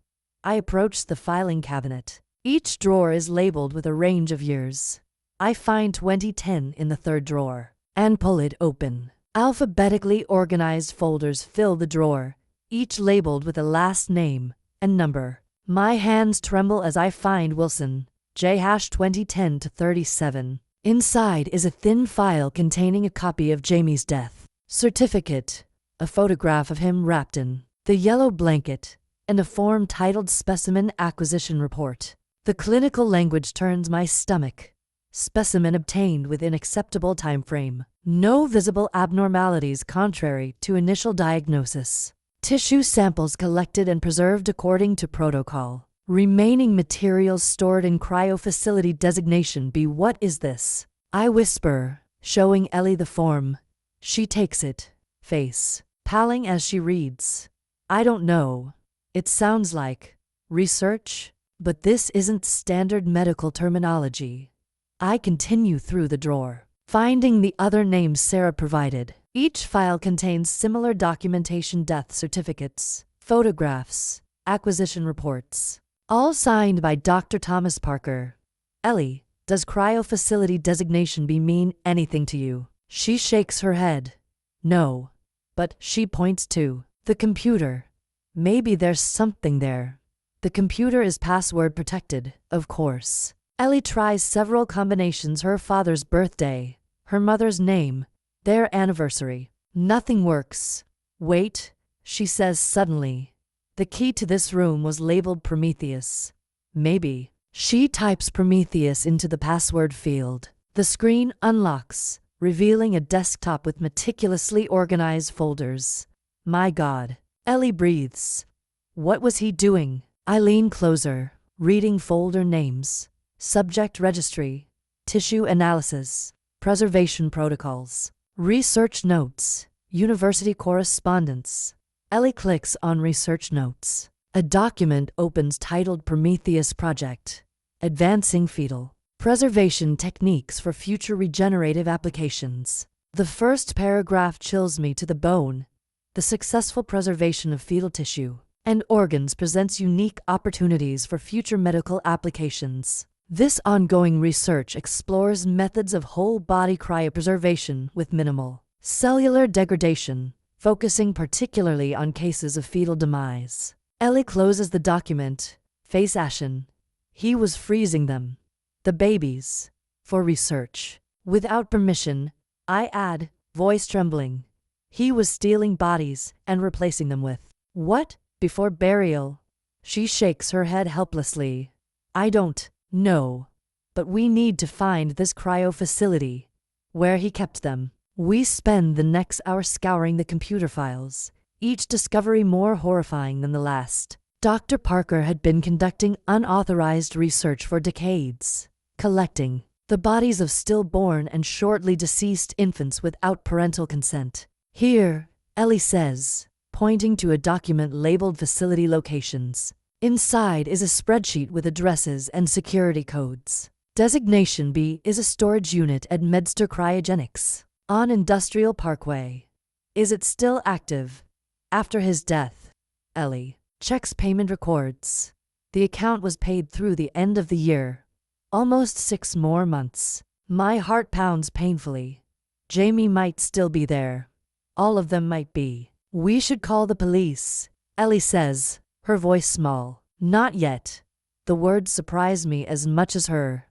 I approached the filing cabinet. Each drawer is labeled with a range of years. I find 2010 in the third drawer and pull it open. Alphabetically organized folders fill the drawer, each labeled with a last name and number. My hands tremble as I find Wilson, J-2010 to 37. Inside is a thin file containing a copy of Jamie's death certificate, a photograph of him wrapped in the yellow blanket, and a form titled Specimen Acquisition Report. The clinical language turns my stomach. Specimen obtained within acceptable time frame. No visible abnormalities contrary to initial diagnosis. Tissue samples collected and preserved according to protocol. Remaining materials stored in cryofacility. Designation B. What is this? I whisper, showing Ellie the form. She takes it, face paling as she reads. I don't know. It sounds like research, but this isn't standard medical terminology. I continue through the drawer, finding the other names Sarah provided. Each file contains similar documentation: death certificates, photographs, acquisition reports, all signed by Dr. Thomas Parker. Ellie, does cryofacility designation B mean anything to you? She shakes her head. No. But she points to the computer. Maybe there's something there. The computer is password protected, of course. Ellie tries several combinations: her father's birthday, her mother's name, their anniversary. Nothing works. Wait, she says suddenly. The key to this room was labeled Prometheus. Maybe. She types Prometheus into the password field. The screen unlocks, revealing a desktop with meticulously organized folders. My God. Ellie breathes. What was he doing? I lean closer, reading folder names. Subject registry, tissue analysis, preservation protocols, research notes, university correspondence. Ellie clicks on research notes. A document opens titled Prometheus Project, Advancing Fetal Preservation Techniques for Future Regenerative Applications. The first paragraph chills me to the bone. The successful preservation of fetal tissue and organs presents unique opportunities for future medical applications. This ongoing research explores methods of whole-body cryopreservation with minimal cellular degradation, focusing particularly on cases of fetal demise. Ellie closes the document, face ashen. He was freezing them, the babies, for research. Without permission, I add, voice trembling. He was stealing bodies and replacing them with what? Before burial. She shakes her head helplessly. I don't know. But we need to find this cryo facility, where he kept them. We spend the next hour scouring the computer files, each discovery more horrifying than the last. Dr. Parker had been conducting unauthorized research for decades, collecting the bodies of stillborn and shortly deceased infants without parental consent. Here, Ellie says, pointing to a document labeled Facility Locations. Inside is a spreadsheet with addresses and security codes. Designation B is a storage unit at Medster Cryogenics on Industrial Parkway. Is it still active? After his death, Ellie checks payment records. The account was paid through the end of the year. Almost 6 more months. My heart pounds painfully. Jamie might still be there. All of them might be. We should call the police, Ellie says, her voice small. Not yet. The words surprise me as much as her.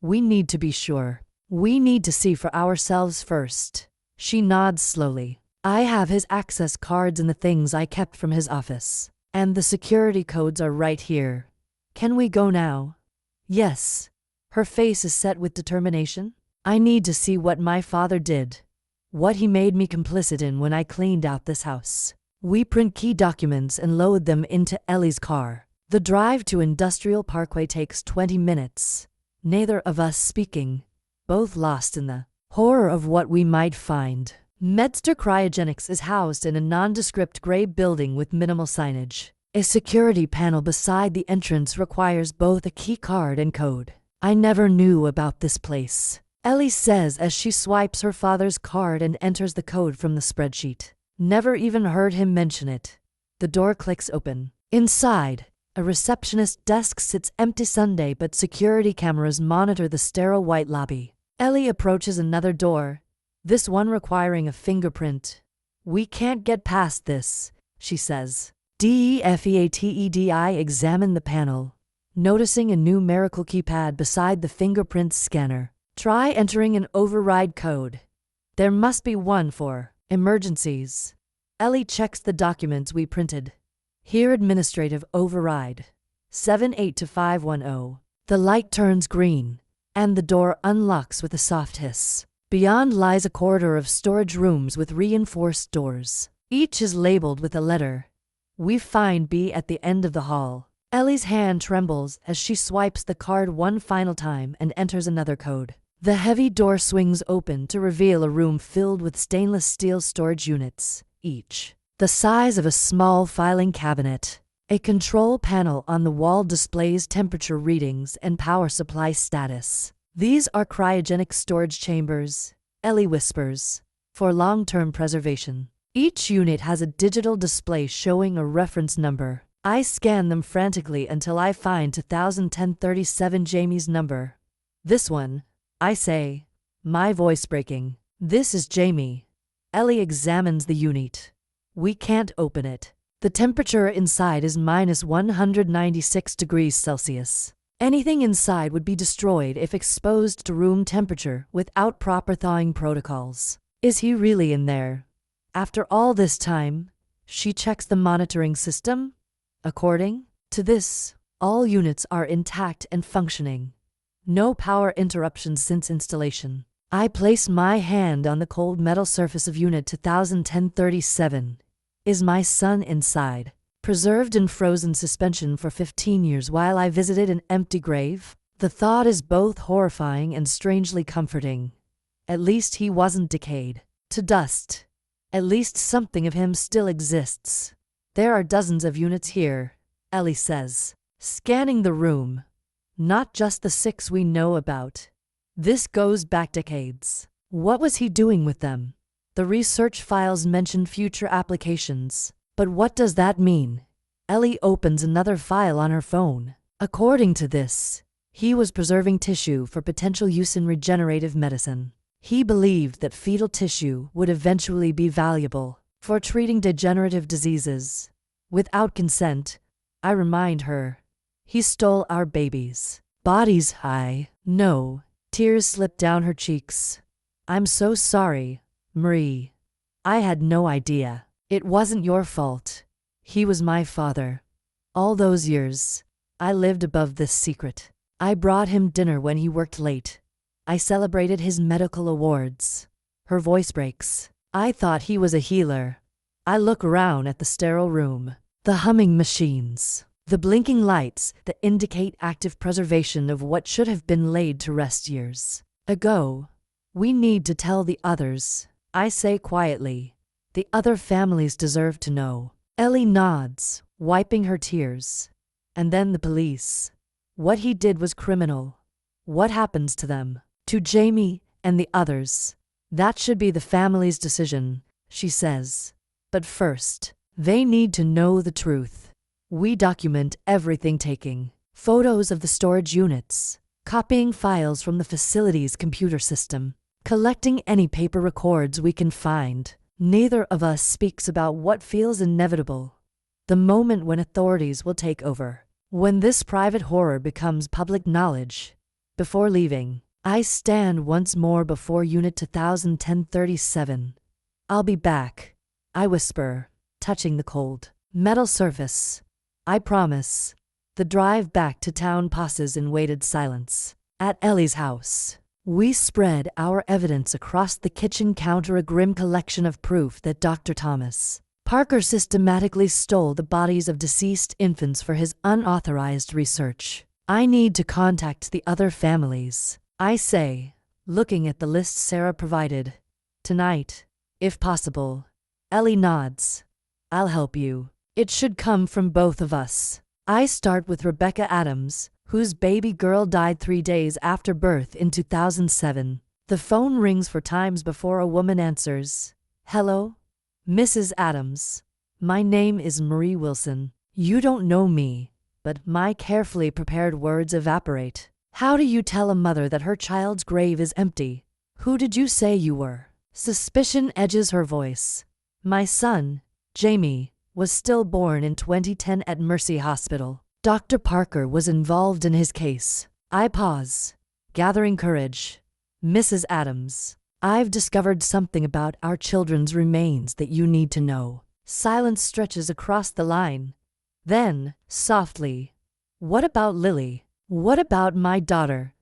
We need to be sure. We need to see for ourselves first. She nods slowly. I have his access cards and the things I kept from his office. And the security codes are right here. Can we go now? Yes. Her face is set with determination. I need to see what my father did. What he made me complicit in when I cleaned out this house. We print key documents and load them into Ellie's car. The drive to Industrial Parkway takes 20 minutes. Neither of us speaking, both lost in the horror of what we might find. Medster Cryogenics is housed in a nondescript gray building with minimal signage. A security panel beside the entrance requires both a key card and code. I never knew about this place, Ellie says as she swipes her father's card and enters the code from the spreadsheet. Never even heard him mention it. The door clicks open. Inside, a receptionist desk sits empty Sunday, but security cameras monitor the sterile white lobby. Ellie approaches another door, this one requiring a fingerprint. We can't get past this, she says. DEFEATEDI examine the panel, noticing a numerical keypad beside the fingerprint scanner. Try entering an override code. There must be one for emergencies. Ellie checks the documents we printed. Here, administrative override 782-510. The light turns green, and the door unlocks with a soft hiss. Beyond lies a corridor of storage rooms with reinforced doors. Each is labeled with a letter. We find B at the end of the hall. Ellie's hand trembles as she swipes the card one final time and enters another code. The heavy door swings open to reveal a room filled with stainless steel storage units, each the size of a small filing cabinet. A control panel on the wall displays temperature readings and power supply status. These are cryogenic storage chambers, Ellie whispers, for long-term preservation. Each unit has a digital display showing a reference number. I scan them frantically until I find 2010-37 Jamie's number. This one, I say, my voice breaking. This is Jamie. Ellie examines the unit. We can't open it. The temperature inside is -196 degrees Celsius. Anything inside would be destroyed if exposed to room temperature without proper thawing protocols. Is he really in there? After all this time, she checks the monitoring system. According to this, all units are intact and functioning. No power interruptions since installation. I place my hand on the cold metal surface of Unit 2010-37. Is my son inside? Preserved in frozen suspension for 15 years while I visited an empty grave? The thought is both horrifying and strangely comforting. At least he wasn't decayed to dust. At least something of him still exists. There are dozens of units here, Ellie says, scanning the room. Not just the 6 we know about. This goes back decades. What was he doing with them? The research files mention future applications. But what does that mean? Ellie opens another file on her phone. According to this, he was preserving tissue for potential use in regenerative medicine. He believed that fetal tissue would eventually be valuable for treating degenerative diseases. Without consent, I remind her, he stole our babies. Bodies. I know. Tears slip down her cheeks. I'm so sorry, Marie. I had no idea. It wasn't your fault. He was my father. All those years, I lived above this secret. I brought him dinner when he worked late. I celebrated his medical awards. Her voice breaks. I thought he was a healer. I look around at the sterile room. The humming machines. The blinking lights that indicate active preservation of what should have been laid to rest years ago. We need to tell the others, I say quietly. The other families deserve to know. Ellie nods, wiping her tears. And then the police. What he did was criminal. What happens to them? To Jamie and the others? That should be the family's decision, she says. But first, they need to know the truth. We document everything, taking photos of the storage units, copying files from the facility's computer system, collecting any paper records we can find. Neither of us speaks about what feels inevitable. The moment when authorities will take over. When this private horror becomes public knowledge. Before leaving, I stand once more before Unit 2010-37. I'll be back, I whisper, touching the cold metal surface. I promise. The drive back to town passes in weighted silence. At Ellie's house, we spread our evidence across the kitchen counter, a grim collection of proof that Dr. Thomas Parker systematically stole the bodies of deceased infants for his unauthorized research. I need to contact the other families, I say, looking at the list Sarah provided. Tonight, if possible. Ellie nods. I'll help you. It should come from both of us. I start with Rebecca Adams, whose baby girl died 3 days after birth in 2007. The phone rings 4 times before a woman answers. Hello? Mrs. Adams. My name is Marie Wilson. You don't know me, but my carefully prepared words evaporate. How do you tell a mother that her child's grave is empty? Who did you say you were? Suspicion edges her voice. My son, Jamie, was still born in 2010 at Mercy Hospital. Dr. Parker was involved in his case. I pause, gathering courage. Mrs. Adams, I've discovered something about our children's remains that you need to know. Silence stretches across the line. Then, softly, what about Lily? What about my daughter?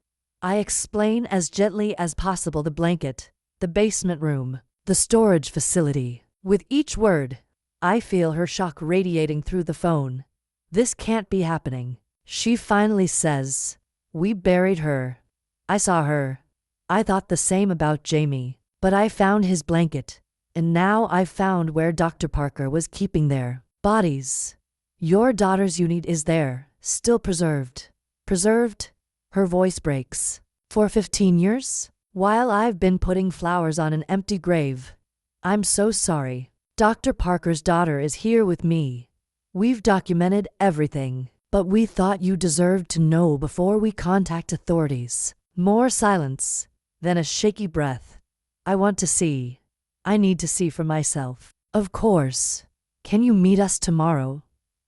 I explain as gently as possible: the blanket, the basement room, the storage facility. With each word, I feel her shock radiating through the phone. This can't be happening. She finally says, we buried her. I saw her. I thought the same about Jamie, but I found his blanket, and now I've found where Dr. Parker was keeping their bodies. Your daughter's unit is there, still preserved. Preserved? Her voice breaks. For 15 years? While I've been putting flowers on an empty grave. I'm so sorry. Dr. Parker's daughter is here with me. We've documented everything, but we thought you deserved to know before we contact authorities. More silence, then a shaky breath. I want to see. I need to see for myself. Of course. Can you meet us tomorrow?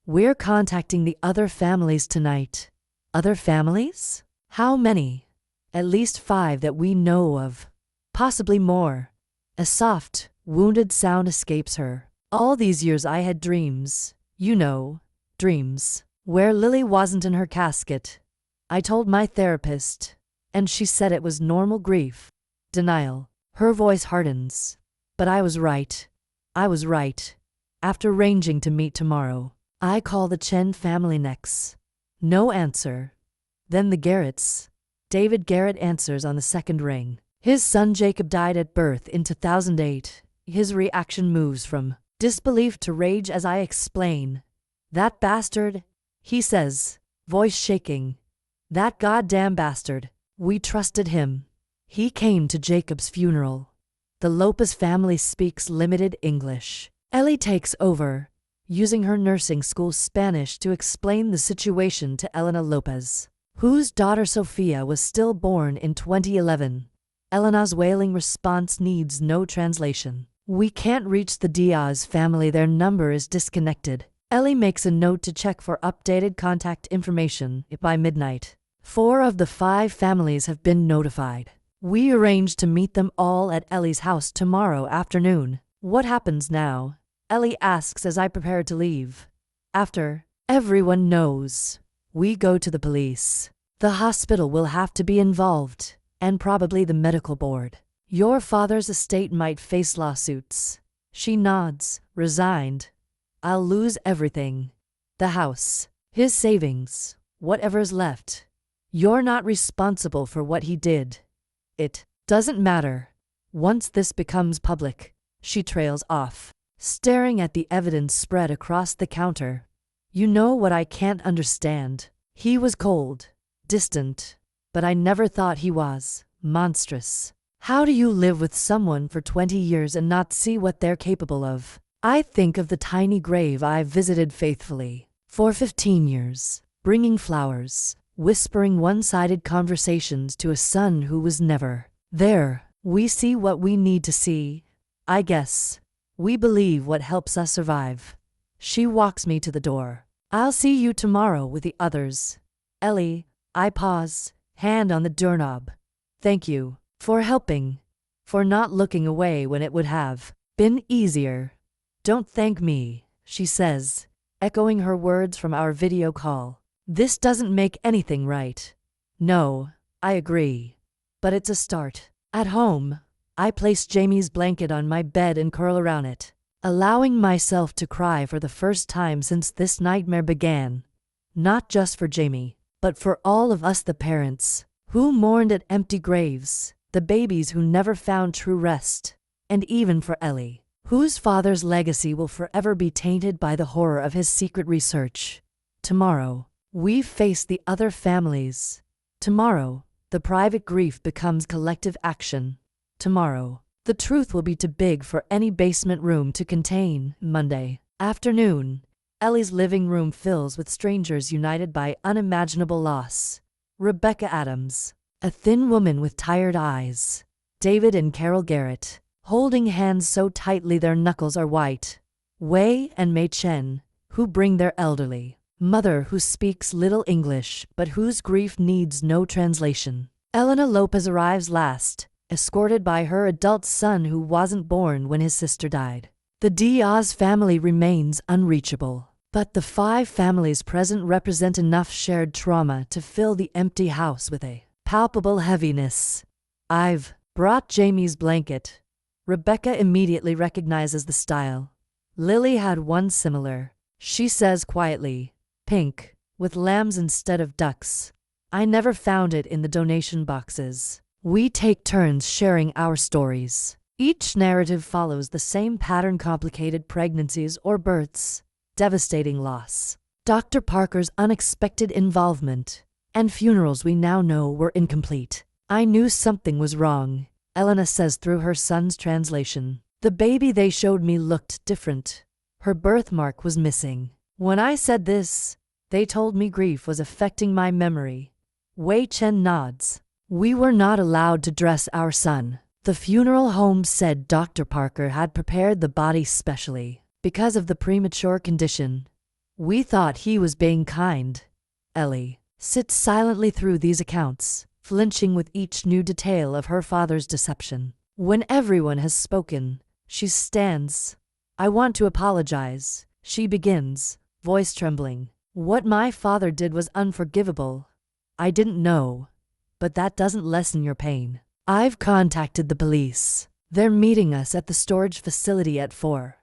We're contacting the other families tonight. Other families? How many? At least 5 that we know of. Possibly more. A soft, wounded sound escapes her. All these years I had dreams. You know, dreams. Where Lily wasn't in her casket. I told my therapist, and she said it was normal grief. Denial. Her voice hardens. But I was right. I was right. After arranging to meet tomorrow, I call the Chen family next. No answer. Then the Garretts. David Garrett answers on the second ring. His son Jacob died at birth in 2008. His reaction moves from disbelief to rage as I explain. That bastard, he says, voice shaking. That goddamn bastard. We trusted him. He came to Jacob's funeral. The Lopez family speaks limited English. Ellie takes over, using her nursing school Spanish to explain the situation to Elena Lopez, whose daughter Sophia was still born in 2011. Elena's wailing response needs no translation. We can't reach the Diaz family. Their number is disconnected. Ellie makes a note to check for updated contact information by midnight. 4 of the 5 families have been notified. We arranged to meet them all at Ellie's house tomorrow afternoon. What happens now? Ellie asks as I prepare to leave. After everyone knows, we go to the police. The hospital will have to be involved, and probably the medical board. Your father's estate might face lawsuits. She nods, resigned. I'll lose everything. The house, his savings, whatever's left. You're not responsible for what he did. It doesn't matter. Once this becomes public, she trails off, staring at the evidence spread across the counter. You know what I can't understand? He was cold, distant, but I never thought he was monstrous. How do you live with someone for 20 years and not see what they're capable of? I think of the tiny grave I've visited faithfully for 15 years, bringing flowers, whispering one-sided conversations to a son who was never there. We see what we need to see, I guess. We believe what helps us survive. She walks me to the door. I'll see you tomorrow with the others. Ellie, I pause, hand on the doorknob. Thank you for helping, for not looking away when it would have been easier. Don't thank me, she says, echoing her words from our video call. This doesn't make anything right. No, I agree. But it's a start. At home, I place Jamie's blanket on my bed and curl around it. allowing myself to cry for the first time since this nightmare began. Not just for Jamie, but for all of us, the parents who mourned at empty graves, the babies who never found true rest, and even for Ellie, whose father's legacy will forever be tainted by the horror of his secret research. Tomorrow, we face the other families. Tomorrow, the private grief becomes collective action. Tomorrow, the truth will be too big for any basement room to contain. Monday afternoon, Ellie's living room fills with strangers united by unimaginable loss. Rebecca Adams, a thin woman with tired eyes. David and Carol Garrett, holding hands so tightly their knuckles are white. Wei and Mei Chen, who bring their elderly mother who speaks little English but whose grief needs no translation. Elena Lopez arrives last, escorted by her adult son who wasn't born when his sister died. The Diaz family remains unreachable, but the 5 families present represent enough shared trauma to fill the empty house with a palpable heaviness. I've brought Jamie's blanket. Rebecca immediately recognizes the style. Lily had one similar. She says quietly, pink, with lambs instead of ducks. I never found it in the donation boxes. We take turns sharing our stories. Each narrative follows the same pattern: complicated pregnancies or births, devastating loss, Dr. Parker's unexpected involvement, and funerals we now know were incomplete. I knew something was wrong, Elena says through her son's translation. The baby they showed me looked different. Her birthmark was missing. When I said this, they told me grief was affecting my memory. Wei Chen nods. We were not allowed to dress our son. The funeral home said Dr. Parker had prepared the body specially because of the premature condition. We thought he was being kind. Ellie sits silently through these accounts, flinching with each new detail of her father's deception. When everyone has spoken, she stands. I want to apologize, she begins, voice trembling. What my father did was unforgivable. I didn't know. But that doesn't lessen your pain. I've contacted the police. They're meeting us at the storage facility at 4.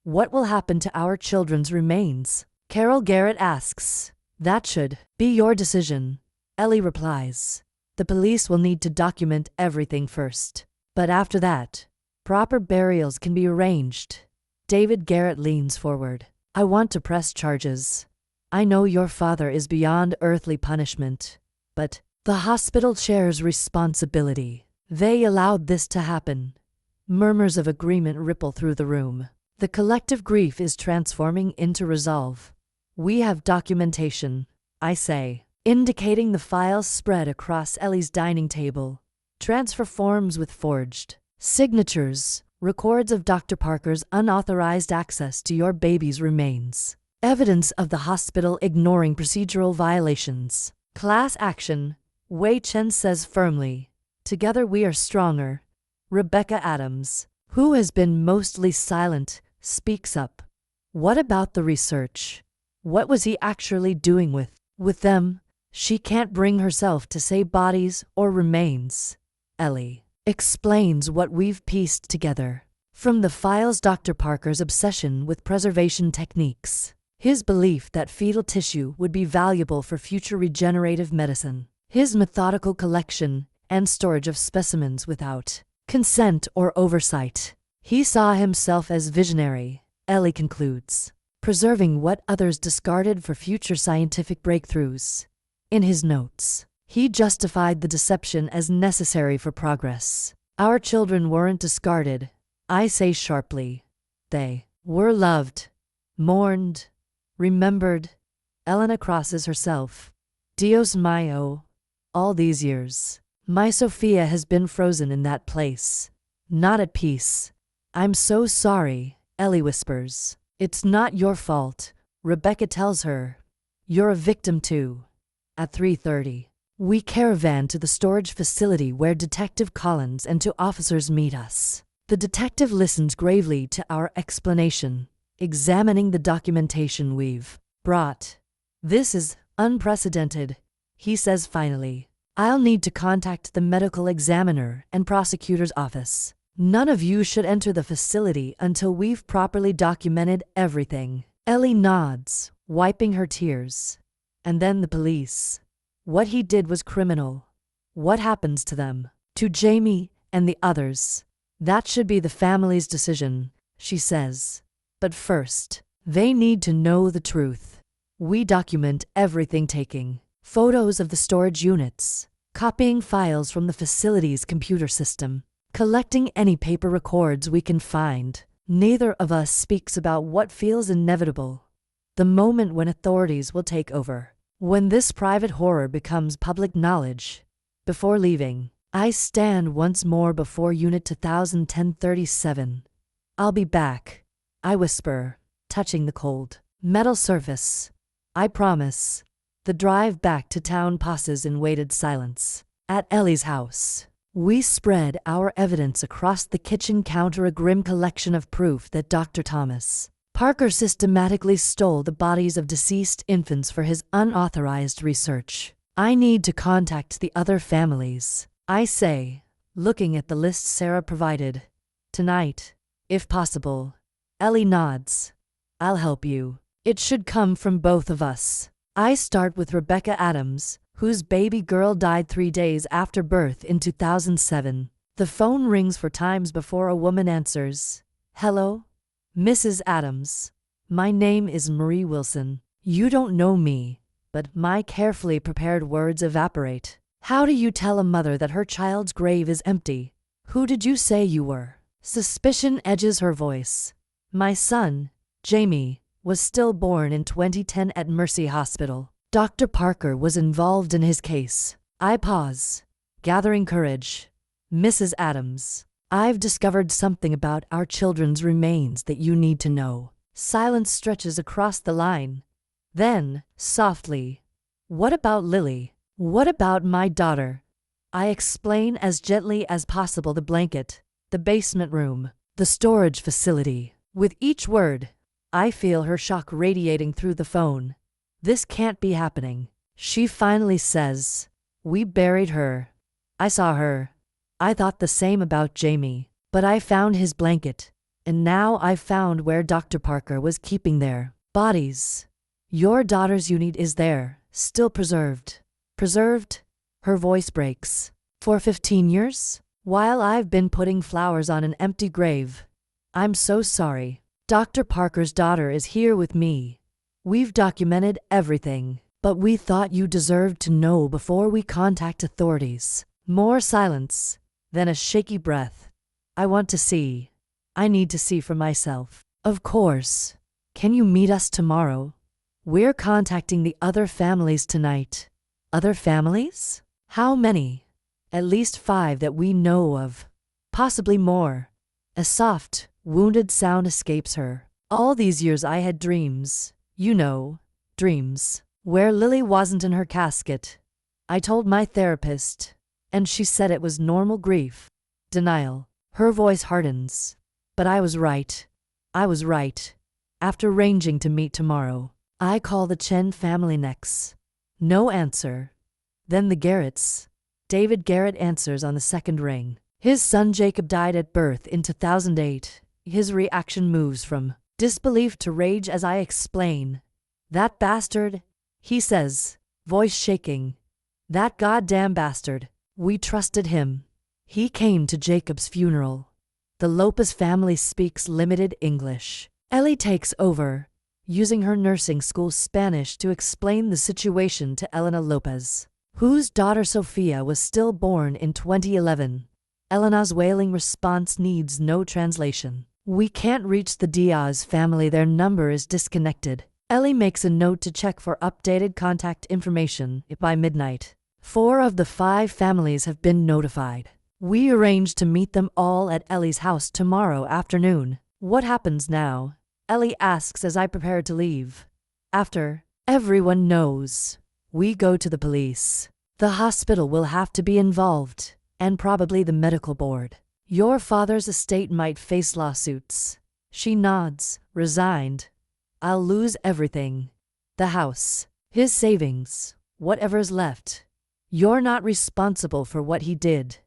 What will happen to our children's remains? Carol Garrett asks. That should be your decision. Ellie replies. The police will need to document everything first. But after that, proper burials can be arranged. David Garrett leans forward. I want to press charges. I know your father is beyond earthly punishment, but the hospital shares responsibility. They allowed this to happen. Murmurs of agreement ripple through the room. The collective grief is transforming into resolve. We have documentation, I say, indicating the files spread across Ellie's dining table. Transfer forms with forged signatures, records of Dr. Parker's unauthorized access to your baby's remains. Evidence of the hospital ignoring procedural violations. Class action, Wei Chen says firmly. Together we are stronger. Rebecca Adams, who has been mostly silent, speaks up. What about the research? What was he actually doing with them? She can't bring herself to say bodies or remains. Ellie explains what we've pieced together. From the files, Dr. Parker's obsession with preservation techniques, his belief that fetal tissue would be valuable for future regenerative medicine, his methodical collection and storage of specimens without consent or oversight. He saw himself as visionary, Ellie concludes, preserving what others discarded for future scientific breakthroughs. In his notes, he justified the deception as necessary for progress. Our children weren't discarded, I say sharply. They were loved, mourned, remembered. Elena crosses herself. Dios mío. All these years, my Sophia has been frozen in that place, not at peace. I'm so sorry, Ellie whispers. It's not your fault, Rebecca tells her. You're a victim too. At 3:30, we caravan to the storage facility where Detective Collins and 2 officers meet us. The detective listens gravely to our explanation, examining the documentation we've brought. This is unprecedented, he says finally. I'll need to contact the medical examiner and prosecutor's office. None of you should enter the facility until we've properly documented everything. Ellie nods, wiping her tears. And then the police. What he did was criminal. What happens to them? To Jamie and the others? That should be the family's decision, she says. But first, they need to know the truth. We document everything, taking photos of the storage units, copying files from the facility's computer system, collecting any paper records we can find. Neither of us speaks about what feels inevitable. The moment when authorities will take over. When this private horror becomes public knowledge. Before leaving, I stand once more before Unit 2010-37. I'll be back, I whisper, touching the cold metal surface. I promise. The drive back to town passes in weighted silence. At Ellie's house, we spread our evidence across the kitchen counter, a grim collection of proof that Dr. Thomas Parker systematically stole the bodies of deceased infants for his unauthorized research. I need to contact the other families, I say, looking at the list Sarah provided. Tonight, if possible. Ellie nods. I'll help you. It should come from both of us. I start with Rebecca Adams, whose baby girl died 3 days after birth in 2007. The phone rings 4 times before a woman answers. Hello? Mrs. Adams. My name is Marie Wilson. You don't know me, but my carefully prepared words evaporate. How do you tell a mother that her child's grave is empty? Who did you say you were? Suspicion edges her voice. My son, Jamie, was stillborn in 2010 at Mercy Hospital. Dr. Parker was involved in his case. I pause, gathering courage. Mrs. Adams, I've discovered something about our children's remains that you need to know. Silence stretches across the line. Then, softly, what about Lily? What about my daughter? I explain as gently as possible: the blanket, the basement room, the storage facility. With each word, I feel her shock radiating through the phone. This can't be happening. She finally says, we buried her. I saw her. I thought the same about Jamie, but I found his blanket, and now I've found where Dr. Parker was keeping their bodies. Your daughter's unit is there, still preserved. Preserved? Her voice breaks. For 15 years? While I've been putting flowers on an empty grave. I'm so sorry. Dr. Parker's daughter is here with me. We've documented everything, but we thought you deserved to know before we contact authorities. More silence. Then a shaky breath. I want to see. I need to see for myself. Of course. Can you meet us tomorrow? We're contacting the other families tonight. Other families? How many? At least 5 that we know of. Possibly more. A soft, wounded sound escapes her. All these years I had dreams. You know, dreams. Where Lily wasn't in her casket. I told my therapist, and she said it was normal grief. Denial. Her voice hardens. But I was right. I was right. After arranging to meet tomorrow, I call the Chen family next. No answer. Then the Garretts. David Garrett answers on the second ring. His son Jacob died at birth in 2008. His reaction moves from disbelief to rage as I explain. That bastard, he says, voice shaking. That goddamn bastard. We trusted him. He came to Jacob's funeral. The Lopez family speaks limited English. Ellie takes over, using her nursing school Spanish to explain the situation to Elena Lopez, whose daughter Sophia was stillborn in 2011. Elena's wailing response needs no translation. We can't reach the Diaz family. Their number is disconnected. Ellie makes a note to check for updated contact information by midnight. 4 of the 5 families have been notified. We arranged to meet them all at Ellie's house tomorrow afternoon. What happens now? Ellie asks as I prepare to leave. After everyone knows, we go to the police. The hospital will have to be involved, and probably the medical board. Your father's estate might face lawsuits. She nods, resigned. I'll lose everything. The house, his savings, whatever's left. You're not responsible for what he did.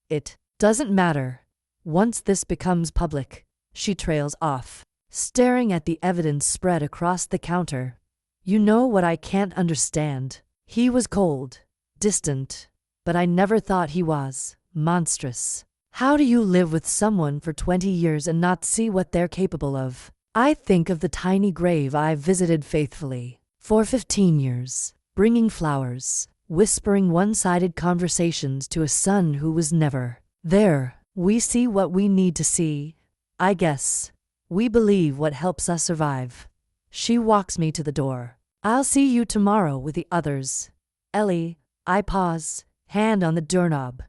It doesn't matter. Once this becomes public, she trails off, staring at the evidence spread across the counter. You know what I can't understand? He was cold, distant, but I never thought he was monstrous. How do you live with someone for 20 years and not see what they're capable of? I think of the tiny grave I've visited faithfully for 15 years, bringing flowers, whispering one-sided conversations to a son who was never there. We see what we need to see, I guess. We believe what helps us survive. She walks me to the door. I'll see you tomorrow with the others. Ellie, I pause, hand on the doorknob.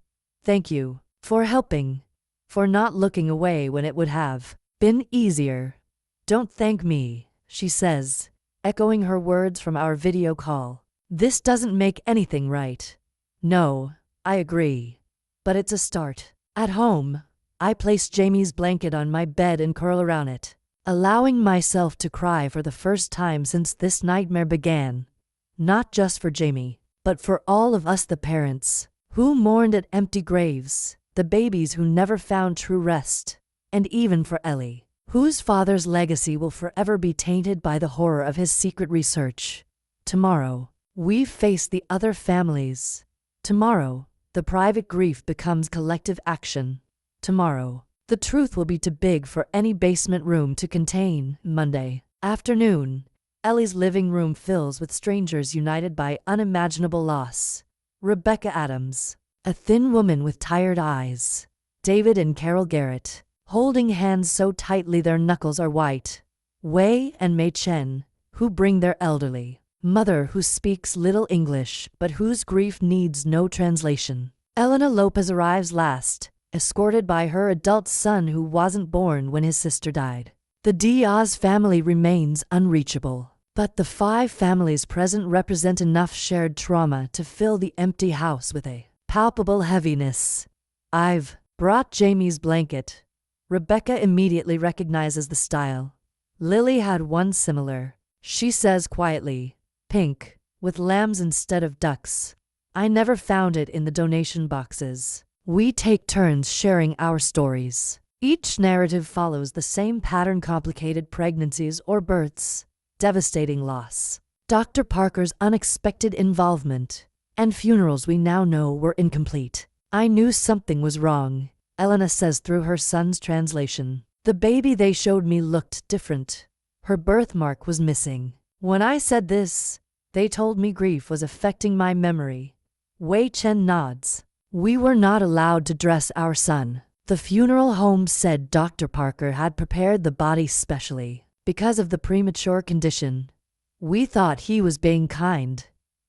Thank you for helping, for not looking away when it would have been easier. Don't thank me, she says, echoing her words from our video call. This doesn't make anything right. No, I agree. But it's a start. At home, I place Jamie's blanket on my bed and curl around it, allowing myself to cry for the first time since this nightmare began. Not just for Jamie, but for all of us, the parents who mourned at empty graves, the babies who never found true rest, and even for Ellie, whose father's legacy will forever be tainted by the horror of his secret research. Tomorrow, we face the other families. Tomorrow, the private grief becomes collective action. Tomorrow, the truth will be too big for any basement room to contain. Monday afternoon, Ellie's living room fills with strangers united by unimaginable loss. Rebecca Adams, a thin woman with tired eyes. David and Carol Garrett, holding hands so tightly their knuckles are white. Wei and Mei Chen, who bring their elderly mother who speaks little English but whose grief needs no translation. Elena Lopez arrives last, escorted by her adult son who wasn't born when his sister died. The Diaz family remains unreachable, but the 5 families present represent enough shared trauma to fill the empty house with a palpable heaviness. I've brought Jamie's blanket. Rebecca immediately recognizes the style. Lily had one similar. She says quietly, pink, with lambs instead of ducks. I never found it in the donation boxes. We take turns sharing our stories. Each narrative follows the same pattern: complicated pregnancies or births, devastating loss, Dr. Parker's unexpected involvement, and funerals we now know were incomplete. I knew something was wrong, Elena says through her son's translation. The baby they showed me looked different. Her birthmark was missing. When I said this, they told me grief was affecting my memory. Wei Chen nods. We were not allowed to dress our son. The funeral home said Dr. Parker had prepared the body specially because of the premature condition. We thought he was being kind.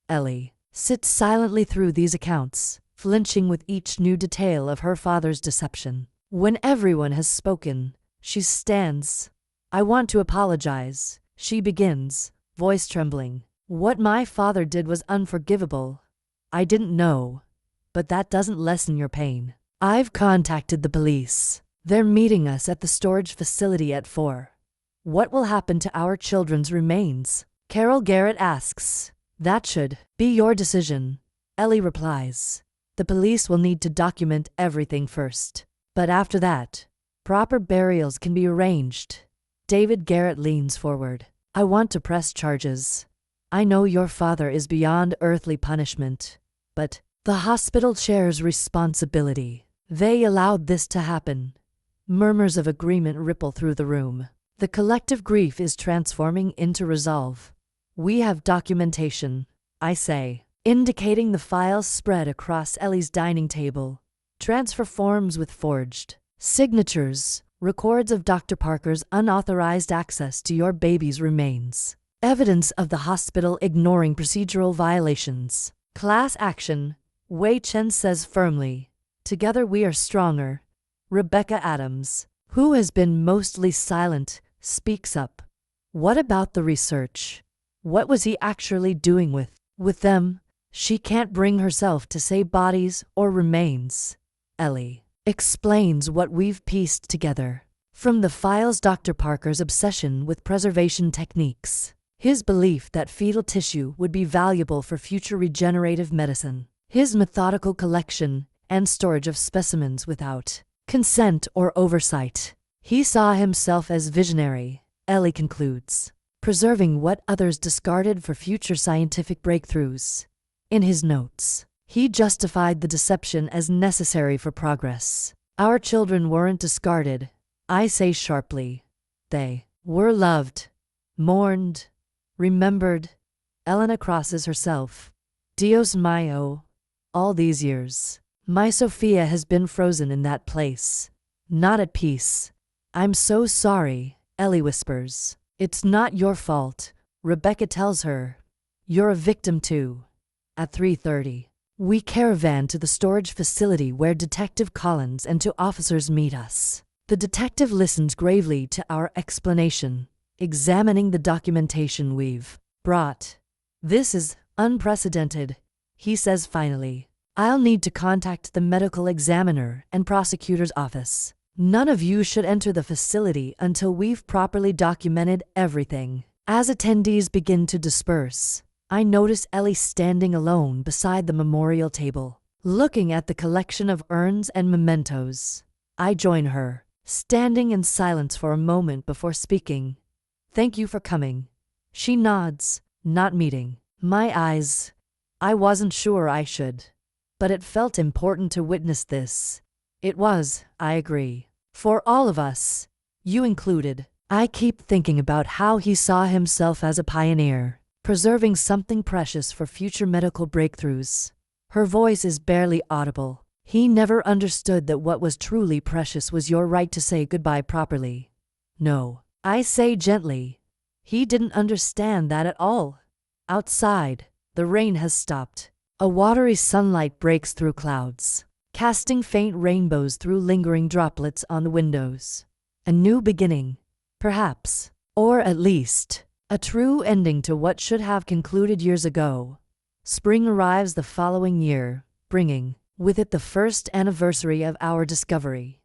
Ellie sits silently through these accounts, flinching with each new detail of her father's deception. When everyone has spoken, she stands. I want to apologize, she begins, voice trembling. What my father did was unforgivable. I didn't know. But that doesn't lessen your pain. I've contacted the police. They're meeting us at the storage facility at 4. What will happen to our children's remains? Carol Garrett asks. That should be your decision, Ellie replies. The police will need to document everything first. But after that, proper burials can be arranged. David Garrett leans forward. I want to press charges. I know your father is beyond earthly punishment, but the hospital shares responsibility. They allowed this to happen. Murmurs of agreement ripple through the room. The collective grief is transforming into resolve. We have documentation, I say, indicating the files spread across Ellie's dining table. Transfer forms with forged signatures, records of Dr. Parker's unauthorized access to your baby's remains. Evidence of the hospital ignoring procedural violations. Class action. Wei Chen says firmly. Together we are stronger. Rebecca Adams, who has been mostly silent, speaks up. What about the research? What was he actually doing with them? She can't bring herself to say bodies or remains. Ellie explains what we've pieced together. From the files, Dr. Parker's obsession with preservation techniques, his belief that fetal tissue would be valuable for future regenerative medicine, his methodical collection and storage of specimens without consent or oversight. He saw himself as visionary, Ellie concludes, preserving what others discarded for future scientific breakthroughs. In his notes, he justified the deception as necessary for progress. Our children weren't discarded, I say sharply. They were loved, mourned, remembered. Elena crosses herself. Dios mío. All these years, my Sophia has been frozen in that place, not at peace. I'm so sorry, Ellie whispers. It's not your fault, Rebecca tells her. You're a victim too. At 3:30, we caravan to the storage facility where Detective Collins and two officers meet us. The detective listens gravely to our explanation, examining the documentation we've brought. This is unprecedented, he says finally. I'll need to contact the medical examiner and prosecutor's office. None of you should enter the facility until we've properly documented everything. As attendees begin to disperse, I notice Ellie standing alone beside the memorial table, looking at the collection of urns and mementos. I join her, standing in silence for a moment before speaking. Thank you for coming. She nods, not meeting my eyes. I wasn't sure I should, but it felt important to witness this. It was, I agree. For all of us, you included. I keep thinking about how he saw himself as a pioneer, preserving something precious for future medical breakthroughs. Her voice is barely audible. He never understood that what was truly precious was your right to say goodbye properly. No, I say gently. He didn't understand that at all. Outside, the rain has stopped. A watery sunlight breaks through clouds, casting faint rainbows through lingering droplets on the windows. A new beginning, perhaps, or at least, a true ending to what should have concluded years ago. Spring arrives the following year, bringing with it the first anniversary of our discovery.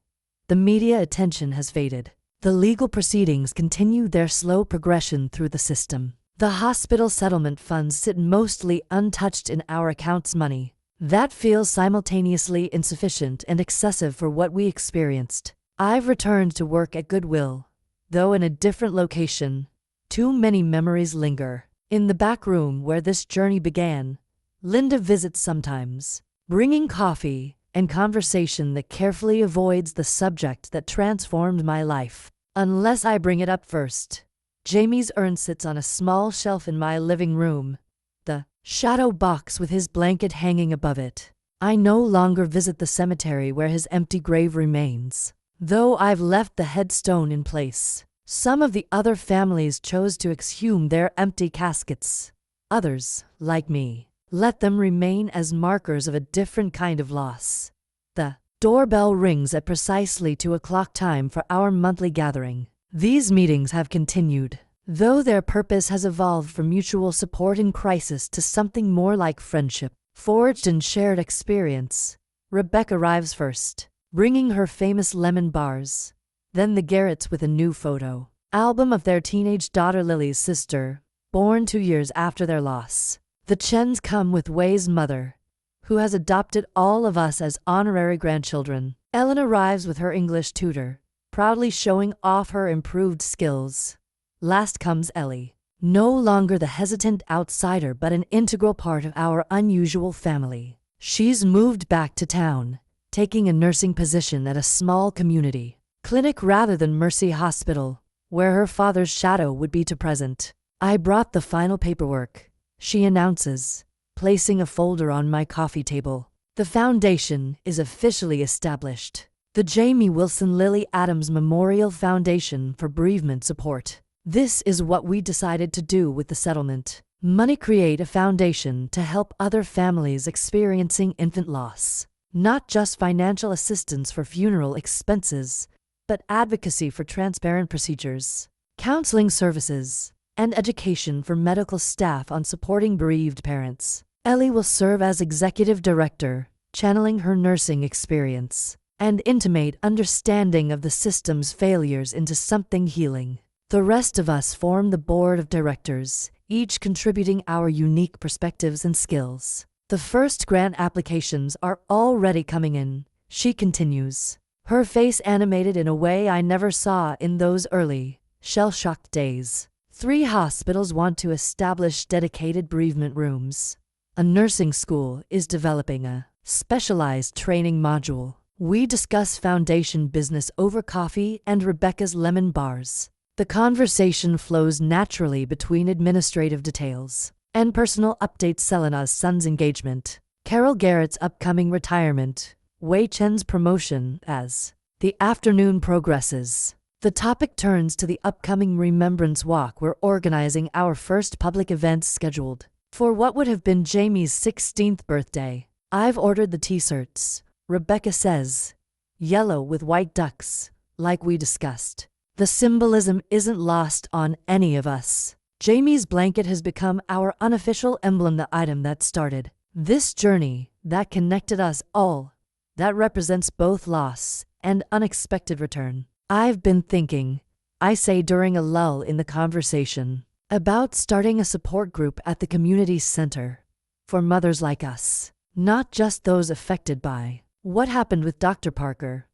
The media attention has faded. The legal proceedings continue their slow progression through the system. The hospital settlement funds sit mostly untouched in our account's money. That feels simultaneously insufficient and excessive for what we experienced. I've returned to work at Goodwill, though in a different location. Too many memories linger. In the back room where this journey began, Linda visits sometimes, bringing coffee and conversation that carefully avoids the subject that transformed my life, unless I bring it up first. Jamie's urn sits on a small shelf in my living room, the shadow box with his blanket hanging above it. I no longer visit the cemetery where his empty grave remains, though I've left the headstone in place. Some of the other families chose to exhume their empty caskets. Others, like me, let them remain as markers of a different kind of loss. The doorbell rings at precisely 2 o'clock time for our monthly gathering. These meetings have continued, though their purpose has evolved from mutual support in crisis to something more like friendship, forged in shared experience. Rebecca arrives first, bringing her famous lemon bars. Then the Garretts with a new photo album of their teenage daughter Lily's sister, born 2 years after their loss. The Chens come with Way's mother, who has adopted all of us as honorary grandchildren. Ellen arrives with her English tutor, proudly showing off her improved skills. Last comes Ellie, no longer the hesitant outsider but an integral part of our unusual family. She's moved back to town, taking a nursing position at a small community clinic rather than Mercy Hospital, where her father's shadow would be present. I brought the final paperwork, she announces, placing a folder on my coffee table. The foundation is officially established. The Jamie Wilson Lily Adams Memorial Foundation for Bereavement Support. This is what we decided to do with the settlement. Money create a foundation to help other families experiencing infant loss. Not just financial assistance for funeral expenses, but advocacy for transparent procedures, counseling services, and education for medical staff on supporting bereaved parents. Ellie will serve as executive director, channeling her nursing experience and intimate understanding of the system's failures into something healing. The rest of us form the board of directors, each contributing our unique perspectives and skills. The first grant applications are already coming in, she continues, her face animated in a way I never saw in those early, shell-shocked days. 3 hospitals want to establish dedicated bereavement rooms. A nursing school is developing a specialized training module. We discuss foundation business over coffee and Rebecca's lemon bars. The conversation flows naturally between administrative details and personal updates: Selena's son's engagement, Carol Garrett's upcoming retirement, Wei Chen's promotion. As the afternoon progresses, the topic turns to the upcoming Remembrance Walk. We're organizing our first public event scheduled for what would have been Jamie's 16th birthday. I've ordered the t-shirts, Rebecca says, yellow with white ducks, like we discussed. The symbolism isn't lost on any of us. Jamie's blanket has become our unofficial emblem, the item that started this journey, that connected us all, that represents both loss and unexpected return. I've been thinking, I say during a lull in the conversation, about starting a support group at the community center for mothers like us, not just those affected by what happened with Dr. Parker,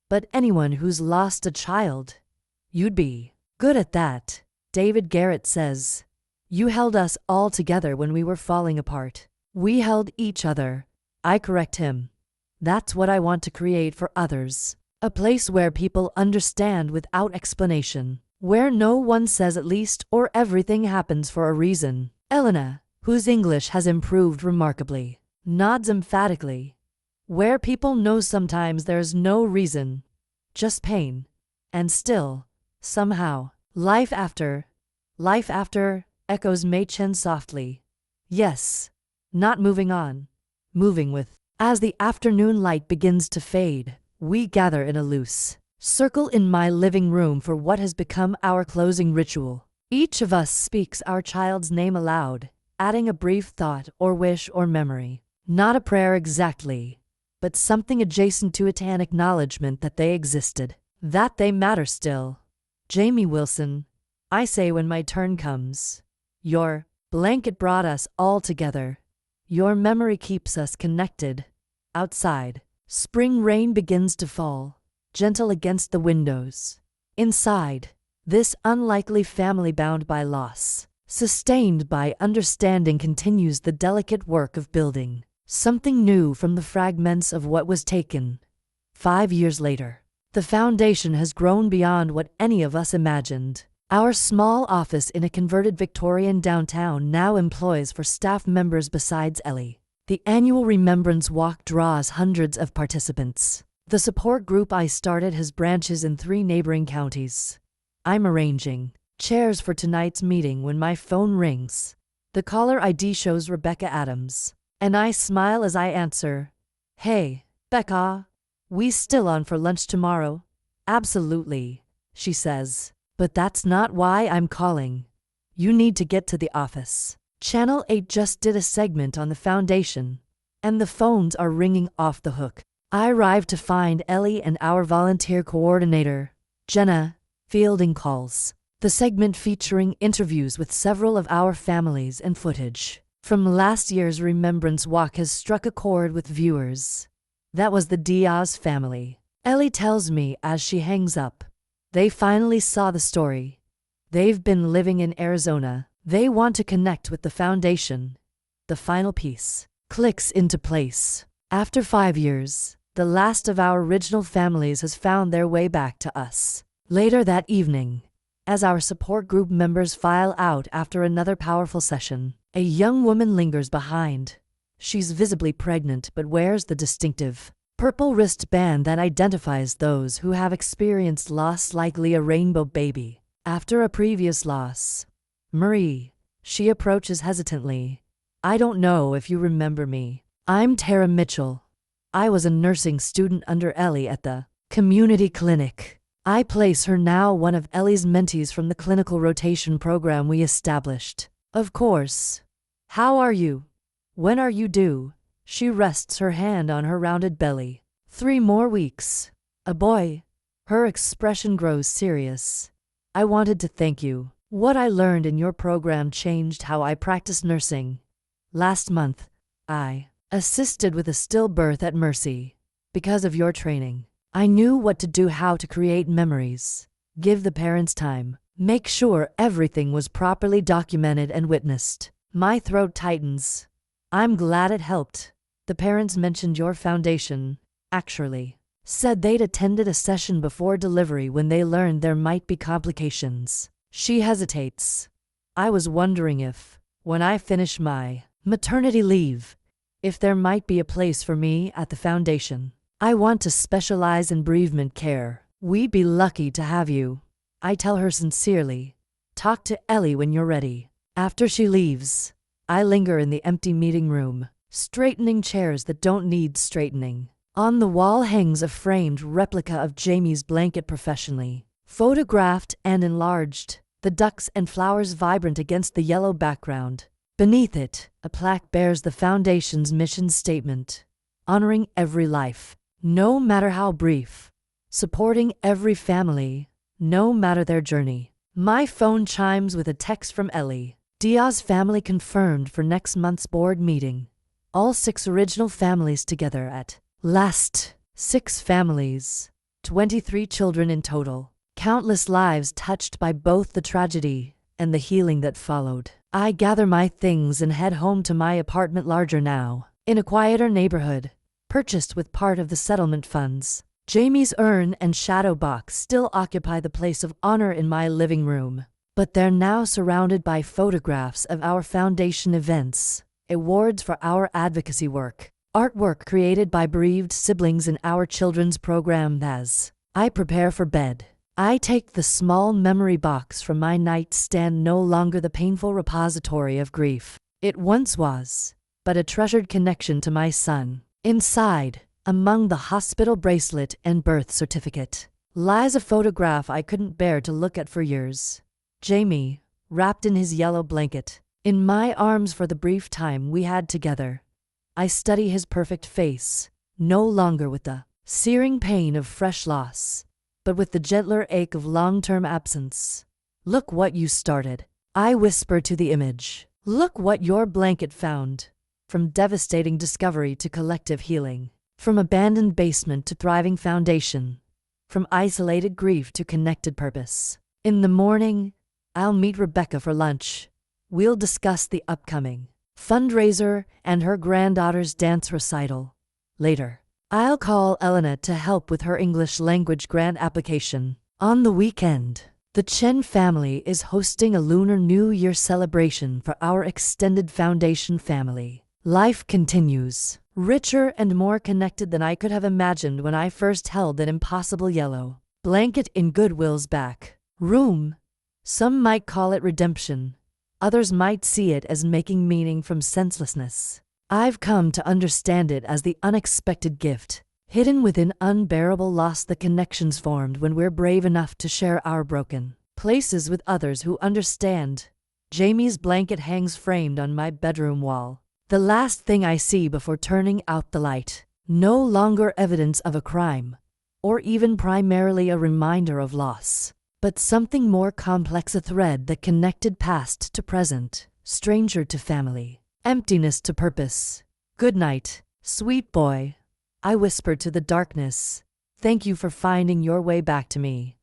but anyone who's lost a child. You'd be good at that, David Garrett says. You held us all together when we were falling apart. We held each other. I correct him. That's what I want to create for others. A place where people understand without explanation, where no one says at least or everything happens for a reason. Elena, whose English has improved remarkably, nods emphatically. Where people know sometimes there's no reason, just pain, and still, somehow, life after, echoes Mei Chen softly. Yes, not moving on, moving with. As the afternoon light begins to fade, we gather in a loose circle in my living room for what has become our closing ritual. Each of us speaks our child's name aloud, adding a brief thought or wish or memory. Not a prayer exactly, but something adjacent to it, an acknowledgement that they existed, that they matter still. Jamie Wilson, I say when my turn comes. Your blanket brought us all together. Your memory keeps us connected. Outside, spring rain begins to fall, gentle against the windows. Inside, this unlikely family bound by loss, sustained by understanding, continues the delicate work of building something new from the fragments of what was taken. 5 years later, the foundation has grown beyond what any of us imagined. Our small office in a converted Victorian downtown now employs 4 staff members besides Ellie. The annual Remembrance Walk draws hundreds of participants. The support group I started has branches in 3 neighboring counties. I'm arranging chairs for tonight's meeting when my phone rings. The caller ID shows Rebecca Adams, and I smile as I answer. Hey, Becca, we still on for lunch tomorrow? Absolutely, she says. But that's not why I'm calling. You need to get to the office. Channel 8 just did a segment on the foundation, and the phones are ringing off the hook. I arrive to find Ellie and our volunteer coordinator, Jenna, fielding calls. The segment featuring interviews with several of our families and footage from last year's Remembrance Walk has struck a chord with viewers. That was the Diaz family. Ellie tells me as she hangs up. They finally saw the story. They've been living in Arizona. They want to connect with the foundation. The final piece clicks into place. After 5 years, the last of our original families has found their way back to us. Later that evening, as our support group members file out after another powerful session, a young woman lingers behind. She's visibly pregnant but wears the distinctive purple wristband that identifies those who have experienced loss, likely a rainbow baby. After a previous loss, Marie, she approaches hesitantly. I don't know if you remember me. I'm Tara Mitchell. I was a nursing student under Ellie at the community clinic. I place her now one of Ellie's mentees from the clinical rotation program we established. Of course. How are you? When are you due? She rests her hand on her rounded belly. 3 more weeks. A boy. Her expression grows serious. I wanted to thank you. What I learned in your program changed how I practice nursing. Last month, I assisted with a stillbirth at Mercy. Because of your training, I knew what to do, how to create memories, give the parents time, make sure everything was properly documented and witnessed. My throat tightens. I'm glad it helped. The parents mentioned your foundation, actually. Said they'd attended a session before delivery when they learned there might be complications. She hesitates. I was wondering if, when I finish my maternity leave, if there might be a place for me at the foundation. I want to specialize in bereavement care. We'd be lucky to have you. I tell her sincerely. Talk to Ellie when you're ready. After she leaves, I linger in the empty meeting room, straightening chairs that don't need straightening. On the wall hangs a framed replica of Jamie's blanket, professionally photographed and enlarged, the ducks and flowers vibrant against the yellow background. Beneath it, a plaque bears the foundation's mission statement, honoring every life, no matter how brief, supporting every family, no matter their journey. My phone chimes with a text from Ellie. Dia's family confirmed for next month's board meeting. All 6 original families together at last. 6 families, 23 children in total. Countless lives touched by both the tragedy and the healing that followed. I gather my things and head home to my apartment, larger now, in a quieter neighborhood, purchased with part of the settlement funds. Jamie's urn and shadow box still occupy the place of honor in my living room, but they're now surrounded by photographs of our foundation events, awards for our advocacy work, artwork created by bereaved siblings in our children's program. As I prepare for bed, I take the small memory box from my nightstand, no longer the painful repository of grief it once was, but a treasured connection to my son. Inside, among the hospital bracelet and birth certificate, lies a photograph I couldn't bear to look at for years. Jamie, wrapped in his yellow blanket, in my arms for the brief time we had together. I study his perfect face, no longer with the searing pain of fresh loss, but with the gentler ache of long-term absence. Look what you started, I whisper to the image. Look what your blanket found. From devastating discovery to collective healing. From abandoned basement to thriving foundation. From isolated grief to connected purpose. In the morning, I'll meet Rebecca for lunch. We'll discuss the upcoming fundraiser and her granddaughter's dance recital. Later, I'll call Elena to help with her English language grant application. On the weekend, the Chen family is hosting a Lunar New Year celebration for our extended foundation family. Life continues, richer and more connected than I could have imagined when I first held that impossible yellow blanket in Goodwill's back room. Some might call it redemption. Others might see it as making meaning from senselessness. I've come to understand it as the unexpected gift, hidden within unbearable loss, the connections formed when we're brave enough to share our broken places with others who understand. Jamie's blanket hangs framed on my bedroom wall. The last thing I see before turning out the light. No longer evidence of a crime, or even primarily a reminder of loss, but something more complex, a thread that connected past to present, stranger to family, emptiness to purpose. Good night, sweet boy, I whispered to the darkness. Thank you for finding your way back to me.